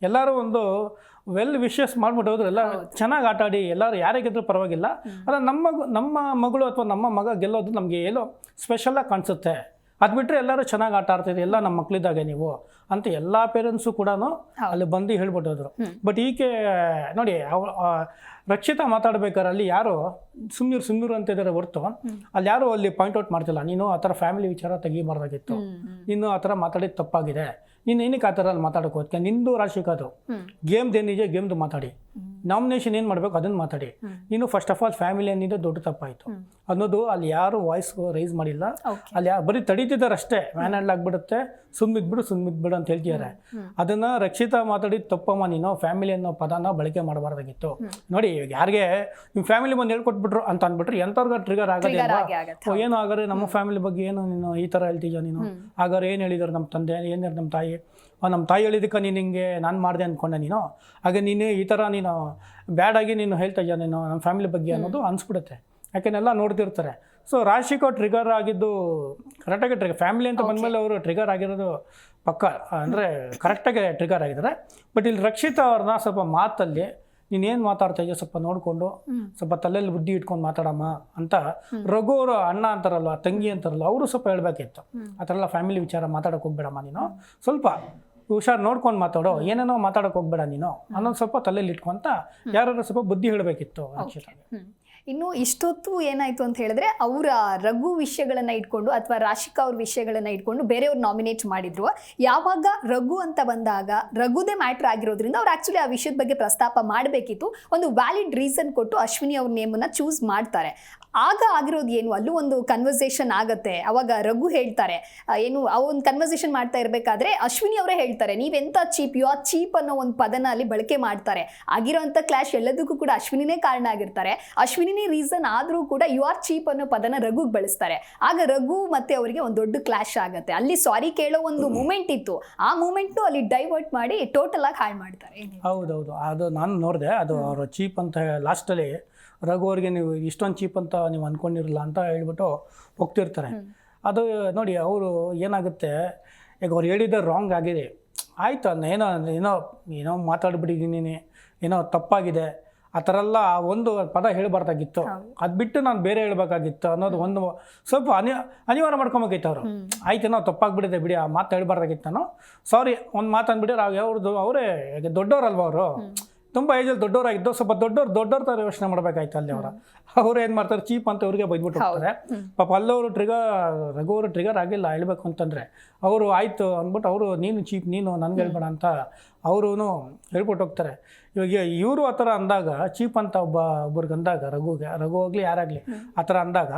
ಎಲ್ಲರೂ ಒಂದು ವೆಲ್ ವಿಶಸ್ ಮಾಡ್ಬಿಟ್ಟು ಹೋದ್ರೆ ಎಲ್ಲ ಚೆನ್ನಾಗಿ ಆಟಾಡಿ ಎಲ್ಲರೂ ಯಾರೇ ಗೆದ್ದರೂ ಪರವಾಗಿಲ್ಲ, ಅಲ್ಲ ನಮ್ಮ ಮಗಳು ಅಥವಾ ನಮ್ಮ ಮಗ ಗೆಲ್ಲೋದು ನಮಗೆ ಏನೋ ಸ್ಪೆಷಲಾಗಿ ಕಾಣಿಸುತ್ತೆ. ಅದು ಬಿಟ್ಟರೆ ಎಲ್ಲರೂ ಚೆನ್ನಾಗಿ ಆಟ ಆಡ್ತಿದ್ರಿ, ಎಲ್ಲ ನಮ್ಮ ಮಕ್ಕಳಿದ್ದಾಗೆ ನೀವು ಅಂತ ಎಲ್ಲ ಪೇರೆಂಟ್ಸು ಕೂಡ ಅಲ್ಲಿ ಬಂದು ಹೇಳ್ಬಿಟ್ಟೋದ್ರು. ಬಟ್ ಈಕೆ ನೋಡಿ, ರಕ್ಷಿತಾ ಮಾತಾಡ್ಬೇಕಾದ್ರೆ ಅಲ್ಲಿ ಯಾರು ಸುಮ್ಮೀರು ಅಂತ ಇದ್ದಾರೆ ಹೊರ್ತು ಅಲ್ಲಿ ಯಾರು ಅಲ್ಲಿ ಪಾಯಿಂಟ್ಔಟ್ ಮಾಡ್ತಿಲ್ಲ, ನೀನು ಆ ಥರ ಫ್ಯಾಮಿಲಿ ವಿಚಾರ ತೆಗಿಬಾರ್ದಾಗಿತ್ತು, ನೀನು ಆ ಥರ ಮಾತಾಡಿದ್ದು ತಪ್ಪಾಗಿದೆ, ನೀನು ಏನಕ್ಕೆ ಆ ಥರ ಅಲ್ಲಿ ಮಾತಾಡೋಕೆ ಹೋಗ್ತೀಯ, ನಿಂದು ರಾಶಿಕಾದು ಗೇಮ್ದು ಏನಿದೆ ಗೇಮ್ದು ಮಾತಾಡಿ, ನಾಮಿನೇಷನ್ ಏನು ಮಾಡಬೇಕು ಅದನ್ನು ಮಾತಾಡಿ, ನೀನು ಫಸ್ಟ್ ಆಫ್ ಆಲ್ ಫ್ಯಾಮಿಲಿ ಏನಿದೆ ದೊಡ್ಡ ತಪ್ಪಾಯಿತು ಅನ್ನೋದು ಅಲ್ಲಿ ಯಾರು ವಾಯ್ಸ್ ರೈಸ್ ಮಾಡಿಲ್ಲ. ಅಲ್ಲಿ ಬರೀ ತಡೀತಿದ್ದಾರೆ ಅಷ್ಟೇ, ವ್ಯಾನ್ ಹ್ಯಾಂಡ್ ಆಗಿಬಿಡುತ್ತೆ, ಸುಮ್ಮಿದ್ಬಿಡು ಅಂತ ಹೇಳ್ತಿದ್ದಾರೆ. ಅದನ್ನು ರಕ್ಷಿತಾ ಮಾತಾಡಿದ್ದು ತಪ್ಪಮ್ಮ, ನೀನು ಫ್ಯಾಮಿಲಿ ಅನ್ನೋ ಪದನ ಬಳಕೆ ಮಾಡಬಾರ್ದಾಗಿತ್ತು. ನೋಡಿ, ಯಾರಿಗೆ ನಿಮ್ಮ ಫ್ಯಾಮಿಲಿ ಬಂದು ಹೇಳ್ಕೊಟ್ಬಿಟ್ರು ಅಂತ ಅಂದ್ಬಿಟ್ರೆ ಎಂಥವ್ರಿಗೆ ಟ್ರಿಗರ್ ಆಗೋದೇ, ಏನು ಆಗಾರೆ ನಮ್ಮ ಫ್ಯಾಮಿಲಿ ಬಗ್ಗೆ ಏನು ನೀನು ಈ ಥರ ಹೇಳ್ತೀಯ, ನೀನು ಆಗಾರೆ ಏನು ಹೇಳಿದಾರೆ ನಮ್ಮ ತಂದೆ, ಏನಾರು ನಮ್ಮ ತಾಯಿ ಹೇಳಿದಕ್ಕೆ ನೀನು ಹಿಂಗೆ ನಾನು ಮಾಡಿದೆ ಅಂದ್ಕೊಂಡೆ, ನೀನು ಹಾಗೆ ನೀನು ಈ ಥರ ನೀನು ಬ್ಯಾಡಾಗಿ ನೀನು ಹೇಳ್ತಾ ಇದೆಯಾ ನೀನು ನಮ್ಮ ಫ್ಯಾಮಿಲಿ ಬಗ್ಗೆ ಅನ್ನೋದು ಅನಿಸ್ಬಿಡುತ್ತೆ. ಯಾಕೆನೆಲ್ಲ ನೋಡ್ತಿರ್ತಾರೆ. ಸೊ ರಾಶಿಕೋ ಟ್ರಿಗರ್ ಆಗಿದ್ದು ಕರೆಕ್ಟಾಗಿ ಫ್ಯಾಮಿಲಿ ಅಂತ ಬಂದಮೇಲೆ ಅವರು ಟ್ರಿಗರ್ ಆಗಿರೋದು ಪಕ್ಕ, ಅಂದರೆ ಕರೆಕ್ಟಾಗಿ ಟ್ರಿಗರ್ ಆಗಿದ್ದಾರೆ. ಬಟ್ ಇಲ್ಲಿ ರಕ್ಷಿತಾ ಅವ್ರನ್ನ ಸ್ವಲ್ಪ ಮಾತಲ್ಲಿ ನೀನೇನು ಮಾತಾಡ್ತಾ ಇದೆಯೋ ಸ್ವಲ್ಪ ನೋಡಿಕೊಂಡು ಸ್ವಲ್ಪ ತಲೆಯಲ್ಲಿ ಬುದ್ಧಿ ಇಟ್ಕೊಂಡು ಮಾತಾಡಮ್ಮ ಅಂತ ರಘು ಅವರು ಅಣ್ಣ ಅಂತಾರಲ್ವ, ತಂಗಿ ಅಂತಾರಲ್ಲ, ಅವರು ಸ್ವಲ್ಪ ಹೇಳ್ಬೇಕಿತ್ತು. ಆ ಥರ ಎಲ್ಲ ಫ್ಯಾಮಿಲಿ ವಿಚಾರ ಮಾತಾಡೋಕೆ ಹೋಗ್ಬೇಡಮ್ಮ, ನೀನು ಸ್ವಲ್ಪ ಹುಷಾರು ನೋಡ್ಕೊಂಡು ಮಾತಾಡೋ, ಏನೇನೋ ಮಾತಾಡೋಕೆ ಹೋಗ್ಬೇಡ ನೀನು ಅನ್ನೋದು ಸ್ವಲ್ಪ ತಲೆಯಲ್ಲಿ ಇಟ್ಕೊಂತ ಯಾರು ಸ್ವಲ್ಪ ಬುದ್ಧಿ ಹೇಳಬೇಕಿತ್ತು ರಕ್ಷಿತಾಗೆ. ಇನ್ನು ಇಷ್ಟೊತ್ತು ಏನಾಯ್ತು ಅಂತ ಹೇಳಿದ್ರೆ ಅವರ ರಘು ವಿಷಯಗಳನ್ನ ಇಟ್ಕೊಂಡು ಅಥವಾ ರಾಶಿಕಾ ಅವ್ರ ವಿಷಯಗಳನ್ನ ಇಟ್ಕೊಂಡು ಬೇರೆಯವ್ರು ನಾಮಿನೇಟ್ ಮಾಡಿದ್ರು. ಯಾವಾಗ ರಘು ಅಂತ ಬಂದಾಗ ರಘುದೇ ಮ್ಯಾಟ್ರ್ ಆಗಿರೋದ್ರಿಂದ ಅವ್ರು ಆಕ್ಚುಲಿ ಆ ವಿಷಯದ ಬಗ್ಗೆ ಪ್ರಸ್ತಾಪ ಮಾಡಬೇಕಿತ್ತು. ಒಂದು ವ್ಯಾಲಿಡ್ ರೀಸನ್ ಕೊಟ್ಟು ಅಶ್ವಿನಿ ಅವ್ರ ನೇಮನ್ನ ಚೂಸ್ ಮಾಡ್ತಾರೆ. ಆಗ ಆಗಿರೋದು ಏನು, ಅಲ್ಲೂ ಒಂದು ಕನ್ವರ್ಸೇಷನ್ ಆಗತ್ತೆ. ಅವಾಗ ರಘು ಹೇಳ್ತಾರೆ ಏನು, ಆ ಒಂದು ಕನ್ವರ್ಸೇಷನ್ ಮಾಡ್ತಾ ಇರಬೇಕಾದ್ರೆ ಅಶ್ವಿನಿ ಅವರೇ ಹೇಳ್ತಾರೆ ನೀವೆಂತ ಚೀಪ್, ಯು ಆರ್ ಚೀಪ್ ಅನ್ನೋ ಒಂದು ಪದನ ಅಲ್ಲಿ ಬಳಕೆ ಮಾಡ್ತಾರೆ. ಆಗಿರೋಂಥ ಕ್ಲಾಶ್ ಎಲ್ಲದಕ್ಕೂ ಕೂಡ ಅಶ್ವಿನಿನೇ ಕಾರಣ ಆಗಿರ್ತಾರೆ. ಅಶ್ವಿನಿನೇ ರೀಸನ್ ಆದರೂ ಕೂಡ ಯು ಆರ್ ಚೀಪ್ ಅನ್ನೋ ಪದನ ರಘುಗೆ ಬಳಸ್ತಾರೆ. ಆಗ ರಘು ಮತ್ತೆ ಅವರಿಗೆ ಒಂದು ದೊಡ್ಡ ಕ್ಲಾಶ್ ಆಗುತ್ತೆ. ಅಲ್ಲಿ ಸಾರಿ ಕೇಳೋ ಒಂದು ಮೂಮೆಂಟ್ ಇತ್ತು, ಆ ಮೂಮೆಂಟ್ನು ಅಲ್ಲಿ ಡೈವರ್ಟ್ ಮಾಡಿ ಟೋಟಲ್ ಆಗಿ ಹಾಳು ಮಾಡ್ತಾರೆ. ಹೌದೌದು, ಅದು ನಾನು ನೋಡಿದೆ. ಅದು ಅವರು ಚೀಪ್ ಅಂತ ಲಾಸ್ಟಲ್ಲಿ ರಘು ಅವ್ರಿಗೆ ನೀವು ಇಷ್ಟೊಂದು ಚೀಪ್ ಅಂತ ನೀವು ಅಂದ್ಕೊಂಡಿರಲ್ಲ ಅಂತ ಹೇಳ್ಬಿಟ್ಟು ಹೋಗ್ತಿರ್ತಾರೆ. ಅದು ನೋಡಿ ಅವರು ಏನಾಗುತ್ತೆ, ಈಗ ಅವ್ರು ಹೇಳಿದ್ದು ರಾಂಗ್ ಆಗಿದೆ, ಆಯಿತು ಏನೋ ಏನೋ ಏನೋ ಮಾತಾಡ್ಬಿಟ್ಟಿದ್ದೀನಿ, ಏನೋ ತಪ್ಪಾಗಿದೆ, ಆ ಥರ ಎಲ್ಲ ಒಂದು ಪದ ಹೇಳಬಾರ್ದಾಗಿತ್ತು. ಅದು ಬಿಟ್ಟು ನಾನು ಬೇರೆ ಹೇಳ್ಬೇಕಾಗಿತ್ತು ಅನ್ನೋದು ಒಂದು ಸ್ವಲ್ಪ ಅನಿವಾರ್ಯ ಮಾಡ್ಕೊಬೇಕಾಗಿತ್ತು ಅವರು. ಆಯ್ತು ನಾವು ತಪ್ಪಾಗ್ಬಿಟ್ಟಿದೆ ಬಿಡಿ, ಆ ಮಾತು ಹೇಳ್ಬಾರ್ದಾಗಿತ್ತು ನಾನು ಸಾರಿ ಒಂದು ಮಾತು ಅಂದ್ಬಿಟ್ಟು ಅವ್ರದ್ದು ಅವರೇ ದೊಡ್ಡವರಲ್ವ ಅವರು, ತುಂಬ ಏಜಲ್ಲಿ ದೊಡ್ಡವರಾಗಿದ್ದು, ಸ್ವಲ್ಪ ದೊಡ್ಡವ್ರ ಥರ ಯೋಚನೆ ಮಾಡಬೇಕಾಯ್ತು ಅಲ್ಲಿ ಅವ್ರು ಏನು ಮಾಡ್ತಾರೆ, ಚೀಪ್ ಅಂತ ಇವ್ರಿಗೆ ಬೈದ್ಬಿಟ್ಟು ಹೋಗ್ತಾರೆ. ಪಾಪ ಅಲ್ಲವರು ರಘು ಅವರು ಟ್ರಿಗರ್ ಆಗಿಲ್ಲ ಹೇಳ್ಬೇಕು ಅಂತಂದರೆ. ಅವರು ಆಯಿತು ಅಂದ್ಬಿಟ್ಟು ಅವರು ನೀನು ಚೀಪ್, ನೀನು ನನಗೆ ಹೇಳ್ಬೇಡ ಅಂತ ಅವರು ಹೇಳ್ಬಿಟ್ಟು ಹೋಗ್ತಾರೆ. ಇವಾಗ ಇವರು ಆ ಥರ ಅಂದಾಗ, ಚೀಪ್ ಅಂತ ಒಬ್ರಿಗೆ ಅಂದಾಗ, ರಘು ಆಗಲಿ ಯಾರಾಗಲಿ ಆ ಥರ ಅಂದಾಗ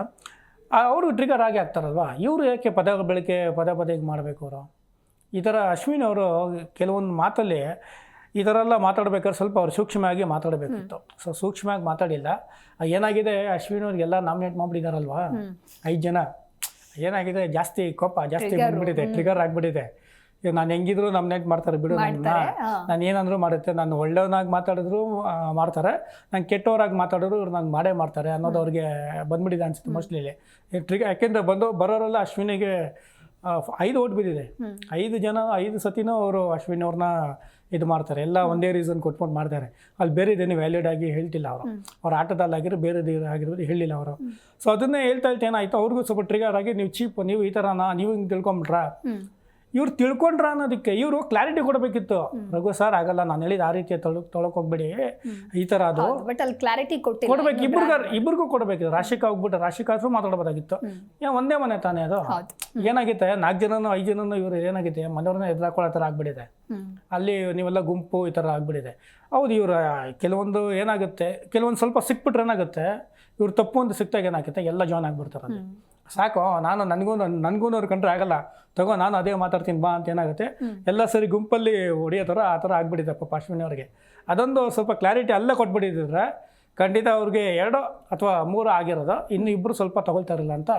ಅವರು ಟ್ರಿಗರ್ ಆಗಿ ಆಗ್ತಾರಲ್ವ. ಇವರು ಯಾಕೆ ಪದ ಈಗ ಮಾಡಬೇಕು ಅವರು? ಈ ಥರ ಅಶ್ವಿನಿ ಅವರು ಕೆಲವೊಂದು ಮಾತಲ್ಲಿ ಈ ಥರ ಎಲ್ಲ ಮಾತಾಡ್ಬೇಕಾದ್ರೆ ಸ್ವಲ್ಪ ಅವ್ರು ಸೂಕ್ಷ್ಮವಾಗಿ ಮಾತಾಡಬೇಕಿತ್ತು. ಸೊ ಸೂಕ್ಷ್ಮವಾಗಿ ಮಾತಾಡಿಲ್ಲ. ಏನಾಗಿದೆ, ಅಶ್ವಿನಿ ಅವ್ರಿಗೆಲ್ಲ ನಾಮಿನೇಟ್ ಮಾಡಿಬಿಟ್ಟಿದಾರಲ್ವಾ 5 ಜನ. ಏನಾಗಿದೆ, ಜಾಸ್ತಿ ಕೋಪ ಜಾಸ್ತಿ ಬಂದ್ಬಿಟ್ಟಿದೆ, ಟ್ರಿಗರ್ ಆಗಿಬಿಟ್ಟಿದೆ. ನಾನು ಹೆಂಗಿದ್ರು ನಾಮಿನೇಟ್ ಮಾಡ್ತಾರೆ ಬಿಡು, ನಾನು ಏನಂದ್ರೂ ಮಾಡುತ್ತೆ, ನಾನು ಒಳ್ಳೆಯವನಾಗಿ ಮಾತಾಡಿದ್ರು ಮಾಡ್ತಾರೆ, ನಾನು ಕೆಟ್ಟವರಾಗಿ ಮಾತಾಡಿದ್ರು ಇವ್ರು ನಂಗೆ ಮಾಡೇ ಮಾಡ್ತಾರೆ ಅನ್ನೋದು ಅವ್ರಿಗೆ ಬಂದ್ಬಿಟ್ಟಿದೆ ಅನ್ಸುತ್ತೆ ಮೋಸ್ಟ್ಲಿ ಟ್ರಿಗರ್. ಯಾಕೆಂದರೆ ಬರೋರೆಲ್ಲ ಅಶ್ವಿನಿಗೆ 5 ಓಟ್ ಬಿದ್ದಿದೆ. 5 ಸತಿನೂ ಅವರು ಅಶ್ವಿನಿ ಅವ್ರನ್ನ ಇದು ಮಾಡ್ತಾರೆ, ಎಲ್ಲ ಒಂದೇ ರೀಸನ್ ಕೊಟ್ಕೊಂಡು ಮಾಡ್ತಾರೆ. ಅಲ್ಲಿ ಬೇರೆದೇನು ವ್ಯಾಲಿಡ್ ಆಗಿ ಹೇಳ್ತಿಲ್ಲ ಅವರು, ಅವ್ರ ಆಟದಲ್ಲಾಗಿರೋ ಬೇರೆದು ಆಗಿರೋದು ಹೇಳಿಲ್ಲ ಅವರು. ಸೊ ಅದನ್ನೇ ಹೇಳ್ತಾ ಏನಾಯ್ತು, ಅವ್ರಿಗೂ ಸ್ವಲ್ಪ ಟ್ರಿಗರ್ ಆಗಿ ನೀವು ಚೀಪ್, ನೀವು ಈ ಥರನಾ, ನೀವು ಹಿಂಗೆ ತಿಳ್ಕೊಂಬಿಟ್ರಾ, ಇವ್ರು ತಿಳ್ಕೊಂಡ್ರ ಅನ್ನೋದಕ್ಕೆ ಇವರು ಕ್ಲಾರಿಟಿ ಕೊಡಬೇಕಿತ್ತು. ರಘು ಸರ್ ಆಗಲ್ಲ, ನಾನು ಹೇಳಿದ ಆ ರೀತಿ ತೊಳಕ್ ಹೋಗ್ಬೇಡಿ, ಈ ಥರ ಅದು ಕ್ಲಾರಿಟಿ ಕೊಡ್ಬೇಕು, ಇಬ್ಬರಿಗೂ ಕೊಡಬೇಕಿತ್ತು. ರಾಶಿಕಾ ಹೋಗ್ಬಿಟ್ಟು ರಾಶಿಕಾದ್ರು ಮಾತಾಡಬೇಕಾಗಿತ್ತು. ಒಂದೇ ಮನೆ ತಾನೇ ಅದು. ಏನಾಗುತ್ತೆ, 4 ಜನನೂ 5 ಜನನೂ ಇವರು ಏನಾಗಿದೆ, ಮನೆಯವ್ರನ್ನ ಎದುರಾಕೊಳ್ಳೋ ಥರ ಆಗ್ಬಿಟ್ಟಿದೆ. ಅಲ್ಲಿ ನೀವೆಲ್ಲ ಗುಂಪು ಈ ಥರ ಆಗ್ಬಿಟ್ಟಿದೆ. ಹೌದು, ಇವ್ರ ಕೆಲವೊಂದು ಏನಾಗುತ್ತೆ, ಕೆಲವೊಂದು ಸ್ವಲ್ಪ ಸಿಕ್ಬಿಟ್ರೆ ಏನಾಗುತ್ತೆ, ಇವ್ರು ತಪ್ಪು ಅಂತ ಸಿಕ್ತಾಗ ಏನಾಗುತ್ತೆ, ಎಲ್ಲ ಜಾಯ್ನ್ ಆಗ್ಬಿಡ್ತಾರೆ. ಅಲ್ಲಿ ಸಾಕು, ನನಗೂ ಅವ್ರು ಕಂಡ್ರೆ ಆಗಲ್ಲ, ತಗೋ ನಾನು ಅದೇ ಮಾತಾಡ್ತೀನಿ ಬಾ ಅಂತ ಏನಾಗುತ್ತೆ, ಎಲ್ಲ ಸರಿ ಗುಂಪಲ್ಲಿ ಹೊಡಿಯೋ ಥರ ಆ ಥರ ಆಗ್ಬಿಟ್ಟಿದೆ ಪಾಪ ಅಶ್ವಿನಿ ಅವ್ರಿಗೆ. ಅದೊಂದು ಸ್ವಲ್ಪ ಕ್ಲಾರಿಟಿ ಅಲ್ಲೇ ಕೊಟ್ಬಿಟ್ಟಿದ್ರೆ ಖಂಡಿತ ಅವ್ರಿಗೆ 2 ಅಥವಾ 3 ಆಗಿರೋದು, ಇನ್ನು ಇಬ್ಬರು ಸ್ವಲ್ಪ ತಗೊಳ್ತಾರಿಲ್ಲ ಅಂತ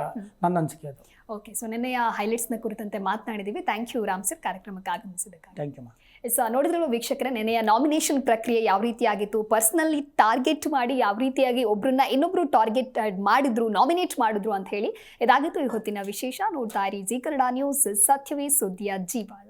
ನನ್ನ ಅನಿಸಿಕೆ ಅದು. ಓಕೆ, ಸೊ ನಿನ್ನೆಯ ಹೈಲೈಟ್ಸ್ನ ಕುರಿತಂತೆ ಮಾತನಾಡಿದ್ದೀವಿ. ಥ್ಯಾಂಕ್ ಯು ರಾಮ್ ಸರ್, ಕಾರ್ಯಕ್ರಮಕ್ಕೆ ಆಗಮಿಸಿದ್ದಕ್ಕಾಗಿ. ಥ್ಯಾಂಕ್ ಯು ಮಾ. ಸೊ ನೋಡಿದ್ರಲ್ಲ ವೀಕ್ಷಕರೇ, ನೆನೆಯ ನಾಮಿನೇಷನ್ ಪ್ರಕ್ರಿಯೆ ಯಾವ ರೀತಿಯಾಗಿತ್ತು, ಪರ್ಸ್ನಲಿ ಟಾರ್ಗೆಟ್ ಮಾಡಿ ಯಾವ ರೀತಿಯಾಗಿ ಒಬ್ಬರನ್ನ ಇನ್ನೊಬ್ರು ಟಾರ್ಗೆಟ್ ಮಾಡಿದ್ರು, ನಾಮಿನೇಟ್ ಮಾಡಿದ್ರು ಅಂತ ಹೇಳಿ. ಇದಾಗಿತ್ತು ಈ ಹೊತ್ತಿನ ವಿಶೇಷ. ನೋಡ್ತಾ ಇರಿ ಜೀ ಕನ್ನಡ ನ್ಯೂಸ್, ಸತ್ಯವೇ ಸುದ್ದಿಯ ಜೀವಾಳ.